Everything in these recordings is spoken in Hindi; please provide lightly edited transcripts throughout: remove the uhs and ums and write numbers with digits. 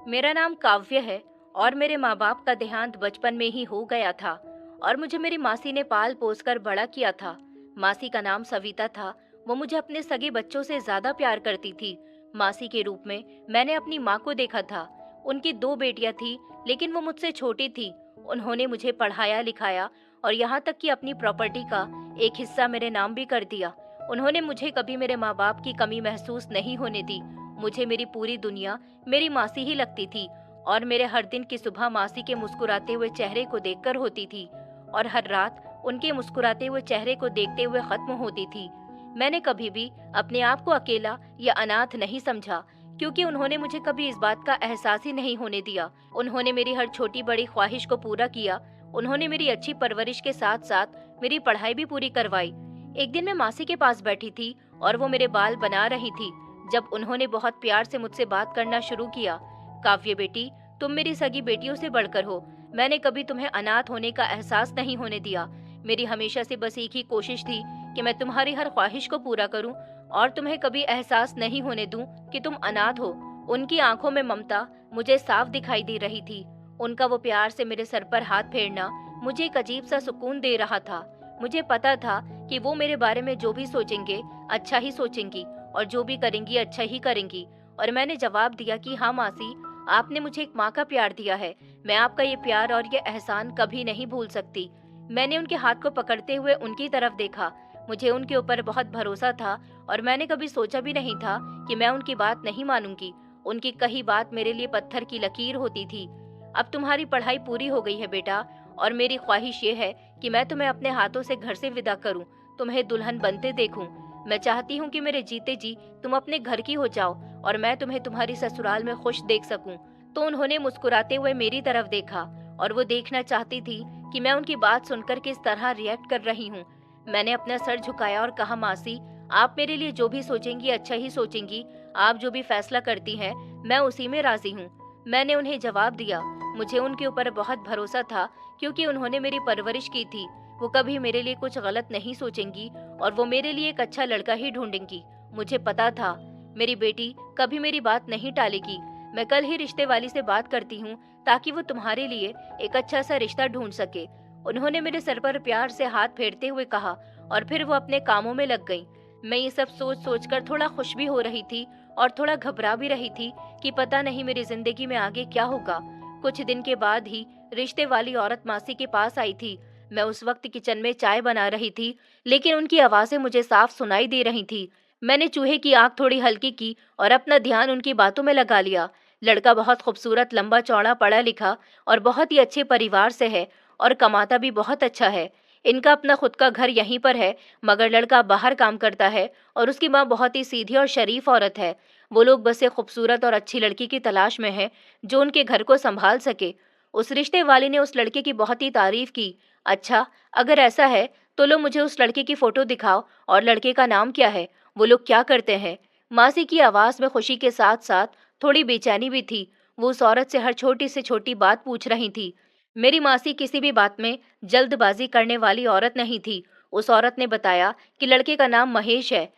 मेरा नाम काव्य है और मेरे माँ बाप का देहांत बचपन में ही हो गया था और मुझे मेरी मासी ने पाल पोस कर बड़ा किया था। मासी का नाम सविता था। वो मुझे अपने सगे बच्चों से ज्यादा प्यार करती थी। मासी के रूप में मैंने अपनी माँ को देखा था। उनकी दो बेटियां थी, लेकिन वो मुझसे छोटी थी। उन्होंने मुझे पढ़ाया लिखाया और यहाँ तक कि अपनी प्रॉपर्टी का एक हिस्सा मेरे नाम भी कर दिया। उन्होंने मुझे कभी मेरे माँ बाप की कमी महसूस नहीं होने दी। मुझे मेरी पूरी दुनिया मेरी मासी ही लगती थी और मेरे हर दिन की सुबह मासी के मुस्कुराते हुए चेहरे को देखकर होती थी और हर रात उनके मुस्कुराते हुए चेहरे को देखते हुए खत्म होती थी। मैंने कभी भी अपने आप को अकेला या अनाथ नहीं समझा, क्योंकि उन्होंने मुझे कभी इस बात का एहसास ही नहीं होने दिया। उन्होंने मेरी हर छोटी बड़ी ख्वाहिश को पूरा किया। उन्होंने मेरी अच्छी परवरिश के साथ साथ मेरी पढ़ाई भी पूरी करवाई। एक दिन मैं मासी के पास बैठी थी और वो मेरे बाल बना रही थी, जब उन्होंने बहुत प्यार से मुझसे बात करना शुरू किया। काव्य बेटी, तुम मेरी सगी बेटियों से बढ़कर हो। मैंने कभी तुम्हें अनाथ होने का एहसास नहीं होने दिया। मेरी हमेशा से बस एक ही कोशिश थी कि मैं तुम्हारी हर ख्वाहिश को पूरा करूं और तुम्हें कभी एहसास नहीं होने दूं कि तुम अनाथ हो। उनकी आंखों में ममता मुझे साफ दिखाई दे रही थी। उनका वो प्यार से मेरे सर पर हाथ फेरना मुझे एक अजीब सा सुकून दे रहा था। मुझे पता था कि वो मेरे बारे में जो भी सोचेंगे अच्छा ही सोचेंगी और जो भी करेंगी अच्छा ही करेंगी। और मैंने जवाब दिया कि हाँ मासी, आपने मुझे एक माँ का प्यार दिया है। मैं आपका ये प्यार और ये एहसान कभी नहीं भूल सकती। मैंने उनके हाथ को पकड़ते हुए उनकी तरफ देखा। मुझे उनके ऊपर बहुत भरोसा था और मैंने कभी सोचा भी नहीं था कि मैं उनकी बात नहीं मानूंगी। उनकी कही बात मेरे लिए पत्थर की लकीर होती थी। अब तुम्हारी पढ़ाई पूरी हो गई है बेटा, और मेरी ख्वाहिश ये है कि मैं तुम्हें अपने हाथों से घर से विदा करूं, तुम्हें दुल्हन बनते देखूं। मैं चाहती हूँ कि मेरे जीते जी तुम अपने घर की हो जाओ और मैं तुम्हें तुम्हारी ससुराल में खुश देख सकूं। तो उन्होंने मुस्कुराते हुए मेरी तरफ देखा और वो देखना चाहती थी कि मैं उनकी बात सुनकर किस तरह रिएक्ट कर रही हूँ। मैंने अपना सर झुकाया और कहा, मासी, आप मेरे लिए जो भी सोचेंगी अच्छा ही सोचेंगी। आप जो भी फैसला करती हैं मैं उसी में राजी हूँ। मैंने उन्हें जवाब दिया। मुझे उनके ऊपर बहुत भरोसा था, क्योंकि उन्होंने मेरी परवरिश की थी। वो कभी मेरे लिए कुछ गलत नहीं सोचेंगी और वो मेरे लिए एक अच्छा लड़का ही ढूंढेंगी। मुझे पता था मेरी बेटी कभी मेरी बात नहीं टालेगी। मैं कल ही रिश्ते वाली से बात करती हूँ ताकि वो तुम्हारे लिए एक अच्छा सा रिश्ता ढूंढ सके। उन्होंने मेरे सर पर प्यार से हाथ फेरते हुए कहा और फिर वो अपने कामों में लग गईं। मैं ये सब सोच सोच कर थोड़ा खुश भी हो रही थी और थोड़ा घबरा भी रही थी कि पता नहीं मेरी जिंदगी में आगे क्या होगा। कुछ दिन के बाद ही रिश्ते वाली औरत मासी के पास आई थी। मैं उस वक्त किचन में चाय बना रही थी, लेकिन उनकी आवाजें मुझे साफ सुनाई दे रही थी। मैंने चूहे की आंख थोड़ी हल्की की और अपना ध्यान उनकी बातों में लगा लिया। लड़का बहुत खूबसूरत, लंबा चौड़ा, पढ़ा लिखा और बहुत ही अच्छे परिवार से है और कमाता भी बहुत अच्छा है। इनका अपना खुद का घर यहीं पर है, मगर लड़का बाहर काम करता है और उसकी माँ बहुत ही सीधी और शरीफ औरत है। वो लोग बस एक खूबसूरत और अच्छी लड़की की तलाश में है जो उनके घर को संभाल सके। उस रिश्ते वाले ने उस लड़के की बहुत ही तारीफ की। अच्छा, अगर ऐसा है तो लो मुझे उस लड़के की फोटो दिखाओ, और लड़के का नाम क्या है, वो लोग क्या करते हैं। मासी की आवाज में खुशी के साथ साथ थोड़ी बेचैनी भी थी। वो उस औरत से हर छोटी से छोटी बात पूछ रही थी। मेरी मासी किसी भी बात में जल्दबाजी करने वाली औरत नहीं थी। उस औरत ने बताया कि लड़के का नाम महेश है।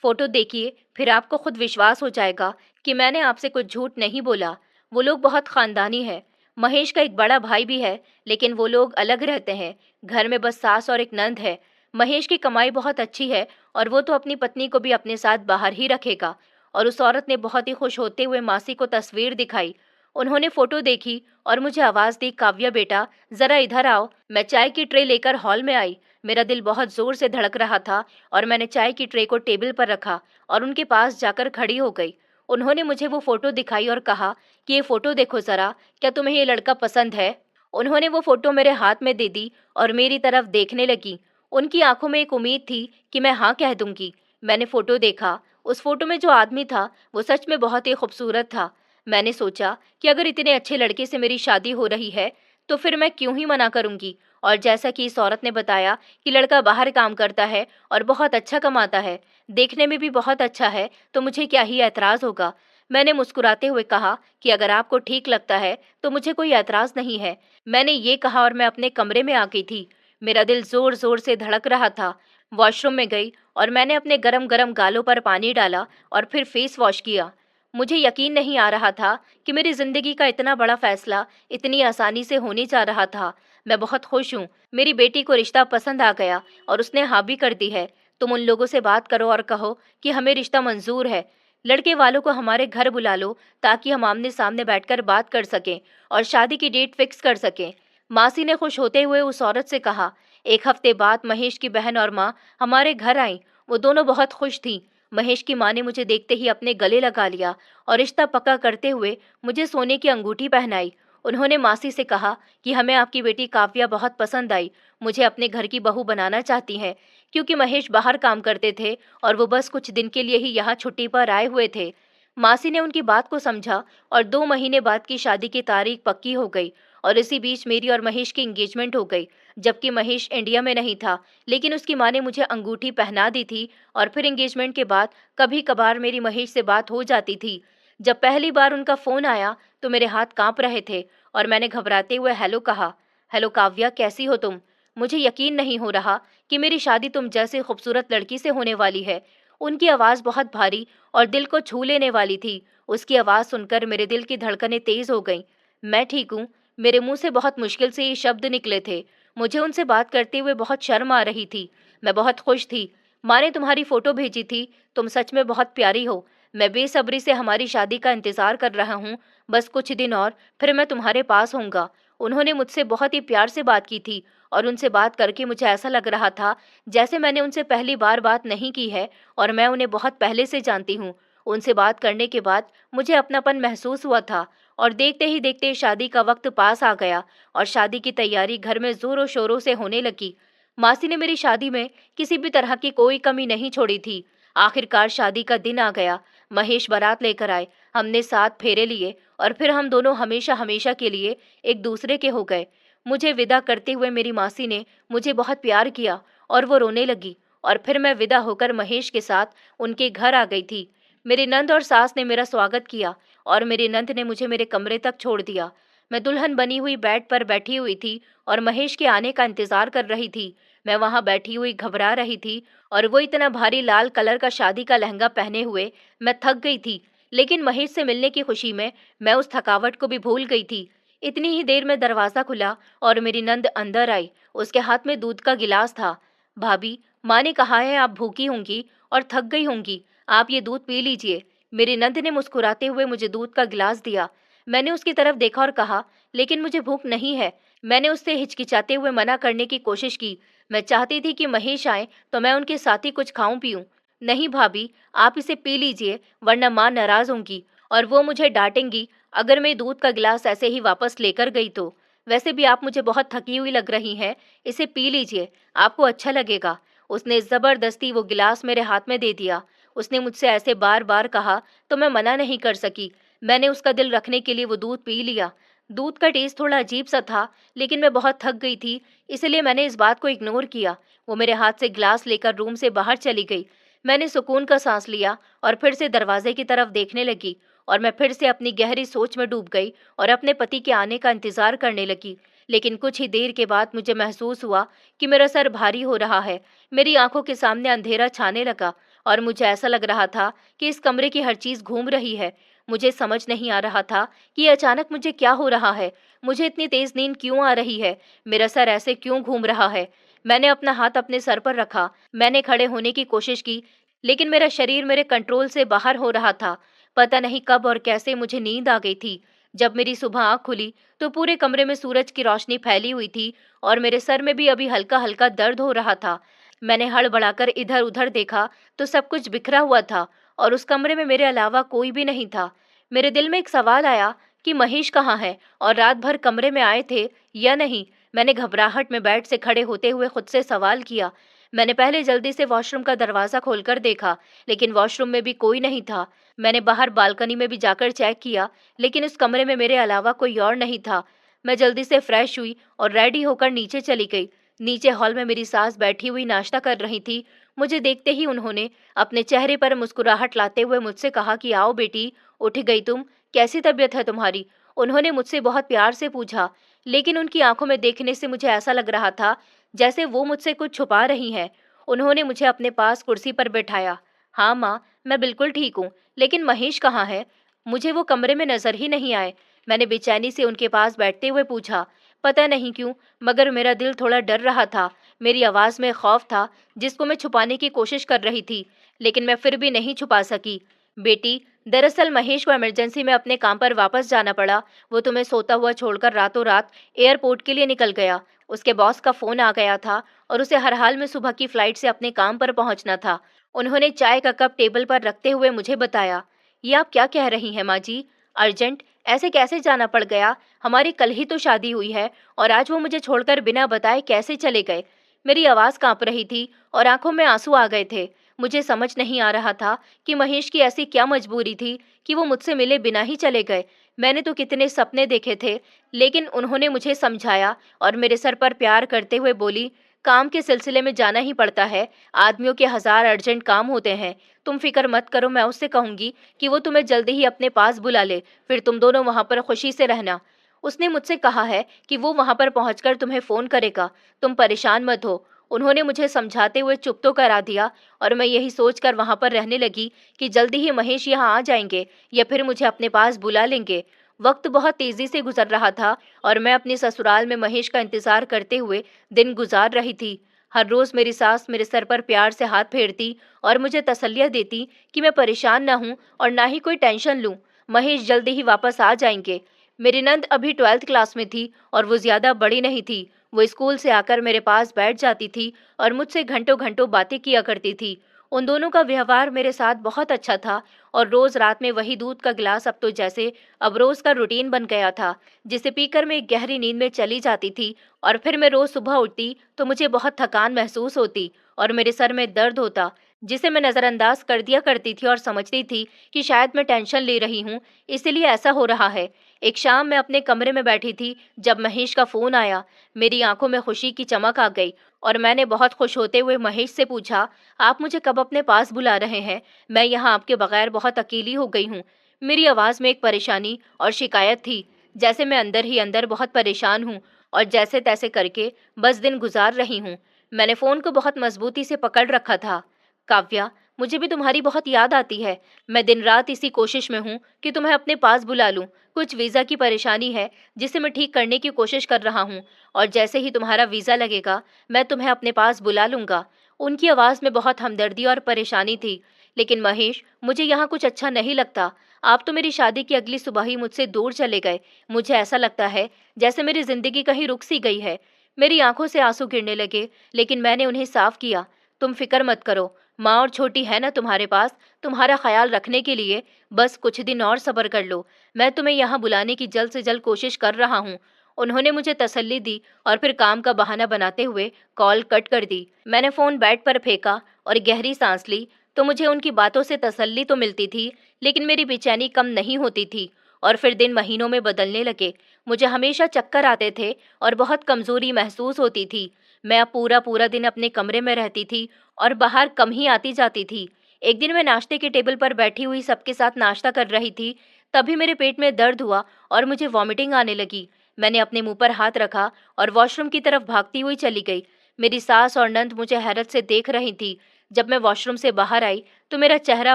फोटो देखिए, फिर आपको खुद विश्वास हो जाएगा कि मैंने आपसे कुछ झूठ नहीं बोला। वो लोग बहुत खानदानी है। महेश का एक बड़ा भाई भी है, लेकिन वो लोग अलग रहते हैं। घर में बस सास और एक नंद है। महेश की कमाई बहुत अच्छी है और वो तो अपनी पत्नी को भी अपने साथ बाहर ही रखेगा। और उस औरत ने बहुत ही खुश होते हुए मासी को तस्वीर दिखाई। उन्होंने फोटो देखी और मुझे आवाज दी, काव्या बेटा, जरा इधर आओ। मैं चाय की ट्रे लेकर हॉल में आई। मेरा दिल बहुत जोर से धड़क रहा था और मैंने चाय की ट्रे को टेबल पर रखा और उनके पास जाकर खड़ी हो गई। उन्होंने मुझे वो फोटो दिखाई और कहा कि ये फोटो देखो जरा, क्या तुम्हें ये लड़का पसंद है। उन्होंने वो फोटो मेरे हाथ में दे दी और मेरी तरफ देखने लगी। उनकी आंखों में एक उम्मीद थी कि मैं हाँ कह दूंगी। मैंने फोटो देखा। उस फोटो में जो आदमी था वो सच में बहुत ही खूबसूरत था। मैंने सोचा कि अगर इतने अच्छे लड़के से मेरी शादी हो रही है तो फिर मैं क्यों ही मना करूंगी। और जैसा कि इस औरत ने बताया कि लड़का बाहर काम करता है और बहुत अच्छा कमाता है, देखने में भी बहुत अच्छा है, तो मुझे क्या ही ऐतराज होगा। मैंने मुस्कुराते हुए कहा कि अगर आपको ठीक लगता है तो मुझे कोई ऐतराज नहीं है। मैंने ये कहा और मैं अपने कमरे में आ गई थी। मेरा दिल जोर जोर से धड़क रहा था। वॉशरूम में गई और मैंने अपने गरम गरम गालों पर पानी डाला और फिर फेस वॉश किया। मुझे यकीन नहीं आ रहा था कि मेरी जिंदगी का इतना बड़ा फैसला इतनी आसानी से होने जा रहा था। मैं बहुत खुश हूँ। मेरी बेटी को रिश्ता पसंद आ गया और उसने हाँ भी कर दी है। तुम उन लोगों से बात करो और कहो कि हमें रिश्ता मंजूर है। लड़के वालों को हमारे घर बुला लो ताकि हम आमने सामने बैठकर बात कर सकें और शादी की डेट फिक्स कर सकें। मासी ने खुश होते हुए उस औरत से कहा। एक हफ्ते बाद महेश की बहन और माँ हमारे घर आईं। वो दोनों बहुत खुश थीं। महेश की माँ ने मुझे देखते ही अपने गले लगा लिया और रिश्ता पक्का करते हुए मुझे सोने की अंगूठी पहनाई। उन्होंने मासी से कहा कि हमें आपकी बेटी काव्या बहुत पसंद आई। मुझे अपने घर की बहू बनाना चाहती हैं, क्योंकि महेश बाहर काम करते थे और वो बस कुछ दिन के लिए ही यहाँ छुट्टी पर आए हुए थे। मासी ने उनकी बात को समझा और 2 महीने बाद की शादी की तारीख पक्की हो गई और इसी बीच मेरी और महेश की एंगेजमेंट हो गई। जबकि महेश इंडिया में नहीं था, लेकिन उसकी माँ ने मुझे अंगूठी पहना दी थी और फिर एंगेजमेंट के बाद कभी कभार मेरी महेश से बात हो जाती थी। जब पहली बार उनका फोन आया तो मेरे हाथ कांप रहे थे और मैंने घबराते हुए हेलो कहा। हेलो काव्या, कैसी हो तुम? मुझे यकीन नहीं हो रहा कि मेरी शादी तुम जैसे खूबसूरत लड़की से होने वाली है। उनकी आवाज़ बहुत भारी और दिल को छू लेने वाली थी। उसकी आवाज़ सुनकर मेरे दिल की धड़कनें तेज हो गईं। मैं ठीक हूँ। मेरे मुंह से बहुत मुश्किल से ये शब्द निकले थे। मुझे उनसे बात करते हुए बहुत शर्म आ रही थी। मैं बहुत खुश थी। माँ ने तुम्हारी फोटो भेजी थी। तुम सच में बहुत प्यारी हो। मैं बेसब्री से हमारी शादी का इंतजार कर रहा हूँ। बस कुछ दिन और, फिर मैं तुम्हारे पास होऊंगा। उन्होंने मुझसे बहुत ही प्यार से बात की थी और उनसे बात करके मुझे ऐसा लग रहा था जैसे मैंने उनसे पहली बार बात नहीं की है और मैं उन्हें बहुत पहले से जानती हूँ। उनसे बात करने के बाद मुझे अपनापन महसूस हुआ था और देखते ही देखते शादी का वक्त पास आ गया और शादी की तैयारी घर में जोरों शोरों से होने लगी। मासी ने मेरी शादी में किसी भी तरह की कोई कमी नहीं छोड़ी थी। आखिरकार शादी का दिन आ गया। महेश बारात लेकर आए। हमने 7 फेरे लिए और फिर हम दोनों हमेशा हमेशा के लिए एक दूसरे के हो गए। मुझे विदा करते हुए मेरी मासी ने मुझे बहुत प्यार किया और वो रोने लगी और फिर मैं विदा होकर महेश के साथ उनके घर आ गई थी। मेरी नंद और सास ने मेरा स्वागत किया और मेरी नंद ने मुझे मेरे कमरे तक छोड़ दिया। मैं दुल्हन बनी हुई बेड पर बैठी हुई थी और महेश के आने का इंतजार कर रही थी। मैं वहां बैठी हुई घबरा रही थी और वो इतना भारी लाल कलर का शादी का लहंगा पहने हुए। मैं थक गई थी, लेकिन महेश से मिलने की खुशी में मैं उस थकावट को भी भूल गई थी। इतनी ही देर में दरवाजा खुला और मेरी नंद अंदर आई। उसके हाथ में दूध का गिलास था। भाभी, माँ ने कहा है आप भूखी होंगी और थक गई होंगी, आप ये दूध पी लीजिए। मेरी नंद ने मुस्कुराते हुए मुझे दूध का गिलास दिया। मैंने उसकी तरफ देखा और कहा, लेकिन मुझे भूख नहीं है। मैंने उससे हिचकिचाते हुए मना करने की कोशिश की। मैं चाहती थी कि महेश आए तो मैं उनके साथ ही कुछ खाऊं पीऊं। नहीं भाभी, आप इसे पी लीजिए, वरना माँ नाराज होंगी और वो मुझे डांटेंगी अगर मैं दूध का गिलास ऐसे ही वापस लेकर गई तो। वैसे भी आप मुझे बहुत थकी हुई लग रही हैं, इसे पी लीजिए, आपको अच्छा लगेगा। उसने जबरदस्ती वो गिलास मेरे हाथ में दे दिया। उसने मुझसे ऐसे बार बार कहा तो मैं मना नहीं कर सकी। मैंने उसका दिल रखने के लिए वो दूध पी लिया। दूध का टेस्ट थोड़ा अजीब सा था, लेकिन मैं बहुत थक गई थी, इसलिए मैंने इस बात को इग्नोर किया। वो मेरे हाथ से गिलास लेकर रूम से बाहर चली गई। मैंने सुकून का सांस लिया और फिर से दरवाजे की तरफ देखने लगी और मैं फिर से अपनी गहरी सोच में डूब गई और अपने पति के आने का इंतजार करने लगी। लेकिन कुछ ही देर के बाद मुझे महसूस हुआ कि मेरा सर भारी हो रहा है। मेरी आंखों के सामने अंधेरा छाने लगा और मुझे ऐसा लग रहा था कि इस कमरे की हर चीज घूम रही है। मुझे समझ नहीं आ रहा था कि अचानक मुझे क्या हो रहा है। मुझे इतनी तेज नींद क्यों आ रही है? मेरा सर ऐसे क्यों घूम रहा है? मैंने अपना हाथ अपने सर पर रखा। मैंने खड़े होने की कोशिश की, लेकिन मेरा शरीर मेरे कंट्रोल से बाहर हो रहा था। पता नहीं कब और कैसे मुझे नींद आ गई थी। जब मेरी सुबह आंख खुली तो पूरे कमरे में सूरज की रोशनी फैली हुई थी और मेरे सर में भी अभी हल्का हल्का दर्द हो रहा था। मैंने हड़बड़ाकर इधर उधर देखा तो सब कुछ बिखरा हुआ था और उस कमरे में मेरे अलावा कोई भी नहीं था। मेरे दिल में एक सवाल आया कि महेश कहाँ है और रात भर कमरे में आए थे या नहीं। मैंने घबराहट में बेड से खड़े होते हुए खुद से सवाल किया। मैंने पहले जल्दी से वॉशरूम का दरवाजा खोलकर देखा, लेकिन वॉशरूम में भी कोई नहीं था। मैंने बाहर बालकनी में भी जाकर चेक किया, लेकिन उस कमरे में मेरे अलावा कोई और नहीं था। मैं जल्दी से फ्रेश हुई और रेडी होकर नीचे चली गई। नीचे हॉल में मेरी सास बैठी हुई नाश्ता कर रही थी। मुझे देखते ही उन्होंने अपने चेहरे पर मुस्कुराहट लाते हुए मुझसे कहा कि आओ बेटी, उठ गई तुम, कैसी तबीयत है तुम्हारी? उन्होंने मुझसे बहुत प्यार से पूछा, लेकिन उनकी आंखों में देखने से मुझे ऐसा लग रहा था जैसे वो मुझसे कुछ छुपा रही हैं। उन्होंने मुझे अपने पास कुर्सी पर बैठाया। हाँ माँ, मैं बिल्कुल ठीक हूँ, लेकिन महेश कहाँ है? मुझे वो कमरे में नजर ही नहीं आए। मैंने बेचैनी से उनके पास बैठते हुए पूछा। पता नहीं क्यों, मगर मेरा दिल थोड़ा डर रहा था। मेरी आवाज में खौफ था, जिसको मैं छुपाने की कोशिश कर रही थी, लेकिन मैं फिर भी नहीं छुपा सकी। बेटी, दरअसल महेश को इमरजेंसी में अपने काम पर वापस जाना पड़ा। वो तुम्हें सोता हुआ छोड़कर रातों रात एयरपोर्ट के लिए निकल गया। उसके बॉस का फोन आ गया था और उसे हर हाल में सुबह की फ्लाइट से अपने काम पर पहुंचना था। उन्होंने चाय का कप टेबल पर रखते हुए मुझे बताया। ये आप क्या कह रही हैं माँ जी? अर्जेंट? ऐसे कैसे जाना पड़ गया? हमारी कल ही तो शादी हुई है और आज वो मुझे छोड़कर बिना बताए कैसे चले गए? मेरी आवाज कांप रही थी और आंखों में आंसू आ गए थे। मुझे समझ नहीं आ रहा था कि महेश की ऐसी क्या मजबूरी थी कि वो मुझसे मिले बिना ही चले गए। मैंने तो कितने सपने देखे थे, लेकिन उन्होंने मुझे समझाया और मेरे सर पर प्यार करते हुए बोली, काम के सिलसिले में जाना ही पड़ता है। आदमियों के 1000 अर्जेंट काम होते हैं। तुम फिक्र मत करो, मैं उससे कहूंगी कि वो तुम्हें जल्दी ही अपने पास बुला ले, फिर तुम दोनों वहां पर खुशी से रहना। उसने मुझसे कहा है कि वो वहां पर पहुंचकर तुम्हें फोन करेगा। तुम परेशान मत हो। उन्होंने मुझे समझाते हुए चुप तो करा दिया और मैं यही सोचकर वहां पर रहने लगी कि जल्दी ही महेश यहाँ आ जाएंगे या फिर मुझे अपने पास बुला लेंगे। वक्त बहुत तेजी से गुजर रहा था और मैं अपने ससुराल में महेश का इंतजार करते हुए दिन गुजार रही थी। हर रोज मेरी सास मेरे सर पर प्यार से हाथ फेरती और मुझे तसल्लियां देती कि मैं परेशान ना हूं और ना ही कोई टेंशन लूं। महेश जल्दी ही वापस आ जाएंगे। मेरी नंद अभी 12th क्लास में थी और वो ज्यादा बड़ी नहीं थी। वो स्कूल से आकर मेरे पास बैठ जाती थी और मुझसे घंटों घंटों बातें किया करती थी। उन दोनों का व्यवहार मेरे साथ बहुत अच्छा था और रोज रात में वही दूध का गिलास अब तो जैसे अब रोज का रूटीन बन गया था, जिसे पीकर मैं एक गहरी नींद में चली जाती थी। और फिर मैं रोज सुबह उठती तो मुझे बहुत थकान महसूस होती और मेरे सर में दर्द होता, जिसे मैं नजरअंदाज कर दिया करती थी और समझती थी कि शायद मैं टेंशन ले रही हूँ, इसीलिए ऐसा हो रहा है। एक शाम मैं अपने कमरे में बैठी थी जब महेश का फोन आया। मेरी आंखों में खुशी की चमक आ गई और मैंने बहुत खुश होते हुए महेश से पूछा, आप मुझे कब अपने पास बुला रहे हैं? मैं यहाँ आपके बगैर बहुत अकेली हो गई हूँ। मेरी आवाज में एक परेशानी और शिकायत थी, जैसे मैं अंदर ही अंदर बहुत परेशान हूँ और जैसे तैसे करके बस दिन गुजार रही हूँ। मैंने फोन को बहुत मजबूती से पकड़ रखा था। काव्या, मुझे भी तुम्हारी बहुत याद आती है। मैं दिन रात इसी कोशिश में हूँ कि तुम्हें अपने पास बुला लूं। कुछ वीजा की परेशानी है जिसे मैं ठीक करने की कोशिश कर रहा हूँ और जैसे ही तुम्हारा वीजा लगेगा मैं तुम्हें अपने पास बुला लूंगा। उनकी आवाज में बहुत हमदर्दी और परेशानी थी। लेकिन महेश, मुझे यहाँ कुछ अच्छा नहीं लगता। आप तो मेरी शादी की अगली सुबह ही मुझसे दूर चले गए। मुझे ऐसा लगता है जैसे मेरी जिंदगी कहीं रुक सी गई है। मेरी आंखों से आंसू गिरने लगे, लेकिन मैंने उन्हें साफ किया, तुम फिक्र मत करो। माँ और छोटी है ना तुम्हारे पास, तुम्हारा ख्याल रखने के लिए। बस कुछ दिन और सब्र कर लो। मैं तुम्हें यहाँ बुलाने की जल्द से जल्द कोशिश कर रहा हूँ। उन्होंने मुझे तसल्ली दी और फिर काम का बहाना बनाते हुए कॉल कट कर दी। मैंने फोन बेड पर फेंका और गहरी सांस ली। तो मुझे उनकी बातों से तसल्ली तो मिलती थी, लेकिन मेरी बेचैनी कम नहीं होती थी। और फिर दिन महीनों में बदलने लगे। मुझे हमेशा चक्कर आते थे और बहुत कमजोरी महसूस होती थी। मैं अब पूरा पूरा दिन अपने कमरे में रहती थी और बाहर कम ही आती जाती थी। एक दिन मैं नाश्ते के टेबल पर बैठी हुई सबके साथ नाश्ता कर रही थी, तभी मेरे पेट में दर्द हुआ और मुझे वॉमिटिंग आने लगी। मैंने अपने मुंह पर हाथ रखा और वॉशरूम की तरफ भागती हुई चली गई। मेरी सास और नंद मुझे हैरत से देख रही थी। जब मैं वॉशरूम से बाहर आई तो मेरा चेहरा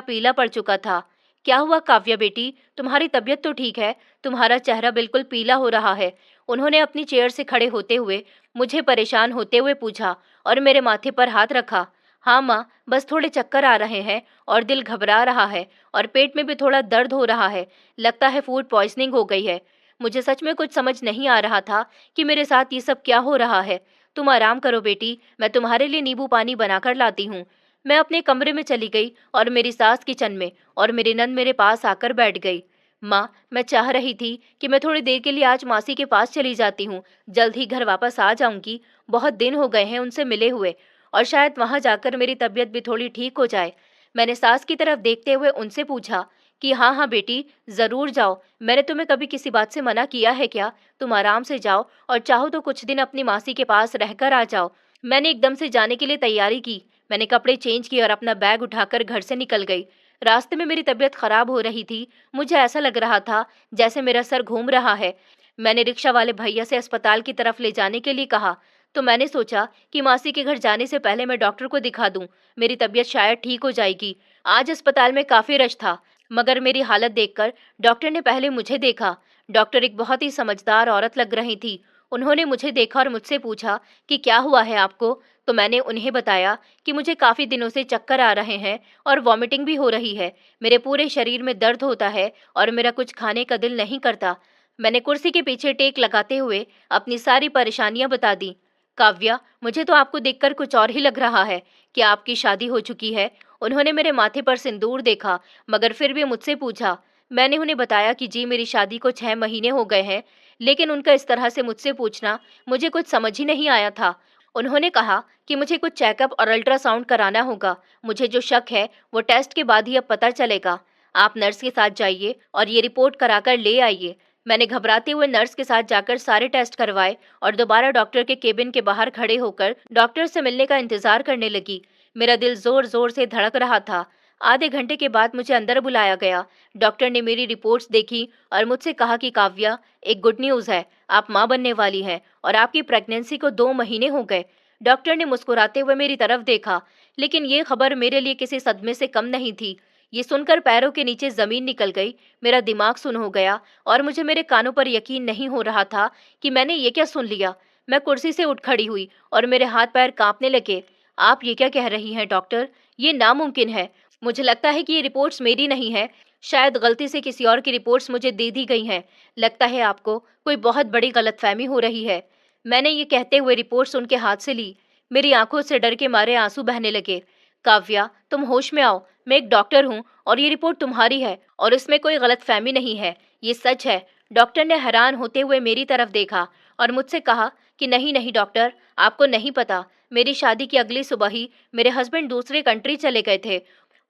पीला पड़ चुका था। क्या हुआ काव्या बेटी, तुम्हारी तबीयत तो ठीक है? तुम्हारा चेहरा बिल्कुल पीला हो रहा है। उन्होंने अपनी चेयर से खड़े होते हुए मुझे परेशान होते हुए पूछा और मेरे माथे पर हाथ रखा। हाँ माँ, बस थोड़े चक्कर आ रहे हैं और दिल घबरा रहा है और पेट में भी थोड़ा दर्द हो रहा है। लगता है फूड पॉइजनिंग हो गई है। मुझे सच में कुछ समझ नहीं आ रहा था कि मेरे साथ ये सब क्या हो रहा है। तुम आराम करो बेटी, मैं तुम्हारे लिए नींबू पानी बनाकर लाती हूँ। मैं अपने कमरे में चली गई और मेरी सास किचन में और मेरी नंद मेरे पास आकर बैठ गई। माँ, मैं चाह रही थी कि मैं थोड़ी देर के लिए आज मासी के पास चली जाती हूँ। जल्द ही घर वापस आ जाऊंगी। बहुत दिन हो गए हैं उनसे मिले हुए और शायद वहां जाकर मेरी तबीयत भी थोड़ी ठीक हो जाए। मैंने सास की तरफ देखते हुए उनसे पूछा कि हाँ हाँ बेटी, जरूर जाओ। मैंने तुम्हें कभी किसी बात से मना किया है क्या? तुम आराम से जाओ और चाहो तो कुछ दिन अपनी मासी के पास रहकर आ जाओ। मैंने एकदम से जाने के लिए तैयारी की। मैंने कपड़े चेंज किए और अपना बैग उठाकर घर से निकल गई। रास्ते में मेरी तबीयत खराब हो रही थी। मुझे ऐसा लग रहा था जैसे मेरा सर घूम रहा है। मैंने रिक्शा वाले भैया से अस्पताल की तरफ ले जाने के लिए कहा। तो मैंने सोचा कि मासी के घर जाने से पहले मैं डॉक्टर को दिखा दूं। मेरी तबीयत शायद ठीक हो जाएगी। आज अस्पताल में काफी रश था। मगर मेरी हालत देखकर डॉक्टर ने पहले मुझे देखा। डॉक्टर एक बहुत ही समझदार औरत लग रही थी। उन्होंने मुझे देखा और मुझसे पूछा कि क्या हुआ है आपको। तो मैंने उन्हें बताया कि मुझे काफी दिनों से चक्कर आ रहे हैं और वॉमिटिंग भी हो रही है। मेरे पूरे शरीर में दर्द होता है और मेरा कुछ खाने का दिल नहीं करता। मैंने कुर्सी के पीछे टेक लगाते हुए अपनी सारी परेशानियां बता दी। काव्या, मुझे तो आपको देखकर कुछ और ही लग रहा है। क्या आपकी शादी हो चुकी है? उन्होंने मेरे माथे पर सिंदूर देखा, मगर फिर भी मुझसे पूछा। मैंने उन्हें बताया कि जी मेरी शादी को 6 महीने हो गए हैं, लेकिन उनका इस तरह से मुझसे पूछना मुझे कुछ समझ ही नहीं आया था। उन्होंने कहा कि मुझे कुछ चेकअप और अल्ट्रासाउंड कराना होगा। मुझे जो शक है वो टेस्ट के बाद ही अब पता चलेगा। आप नर्स के साथ जाइए और ये रिपोर्ट कराकर ले आइए। मैंने घबराते हुए नर्स के साथ जाकर सारे टेस्ट करवाए और दोबारा डॉक्टर के केबिन के बाहर खड़े होकर डॉक्टर से मिलने का इंतजार करने लगी। मेरा दिल जोर जोर से धड़क रहा था। आधे घंटे के बाद मुझे अंदर बुलाया गया। डॉक्टर ने मेरी रिपोर्ट्स देखी और मुझसे कहा कि काव्या, एक गुड न्यूज़ है। आप माँ बनने वाली हैं और आपकी प्रेगनेंसी को 2 महीने हो गए। डॉक्टर ने मुस्कुराते हुए मेरी तरफ देखा, लेकिन ये खबर मेरे लिए किसी सदमे से कम नहीं थी। ये सुनकर पैरों के नीचे जमीन निकल गई। मेरा दिमाग सुन्न हो गया और मुझे मेरे कानों पर यकीन नहीं हो रहा था कि मैंने ये क्या सुन लिया। मैं कुर्सी से उठ खड़ी हुई और मेरे हाथ पैर कांपने लगे। आप ये क्या कह रही हैं डॉक्टर? ये नामुमकिन है। मुझे लगता है कि ये रिपोर्ट्स मेरी नहीं है। शायद गलती से किसी और की रिपोर्ट्स मुझे दे दी गई हैं। लगता है आपको कोई बहुत बड़ी गलतफहमी हो रही है। मैंने ये कहते हुए रिपोर्ट्स उनके हाथ से ली। मेरी आंखों से डर के मारे आंसू बहने लगे। काव्या, तुम होश में आओ। मैं एक डॉक्टर हूँ और ये रिपोर्ट तुम्हारी है और इसमें कोई गलतफहमी नहीं है। ये सच है। डॉक्टर ने हैरान होते हुए मेरी तरफ देखा और मुझसे कहा कि नहीं नहीं डॉक्टर, आपको नहीं पता। मेरी शादी की अगली सुबह ही मेरे हस्बैंड दूसरे कंट्री चले गए थे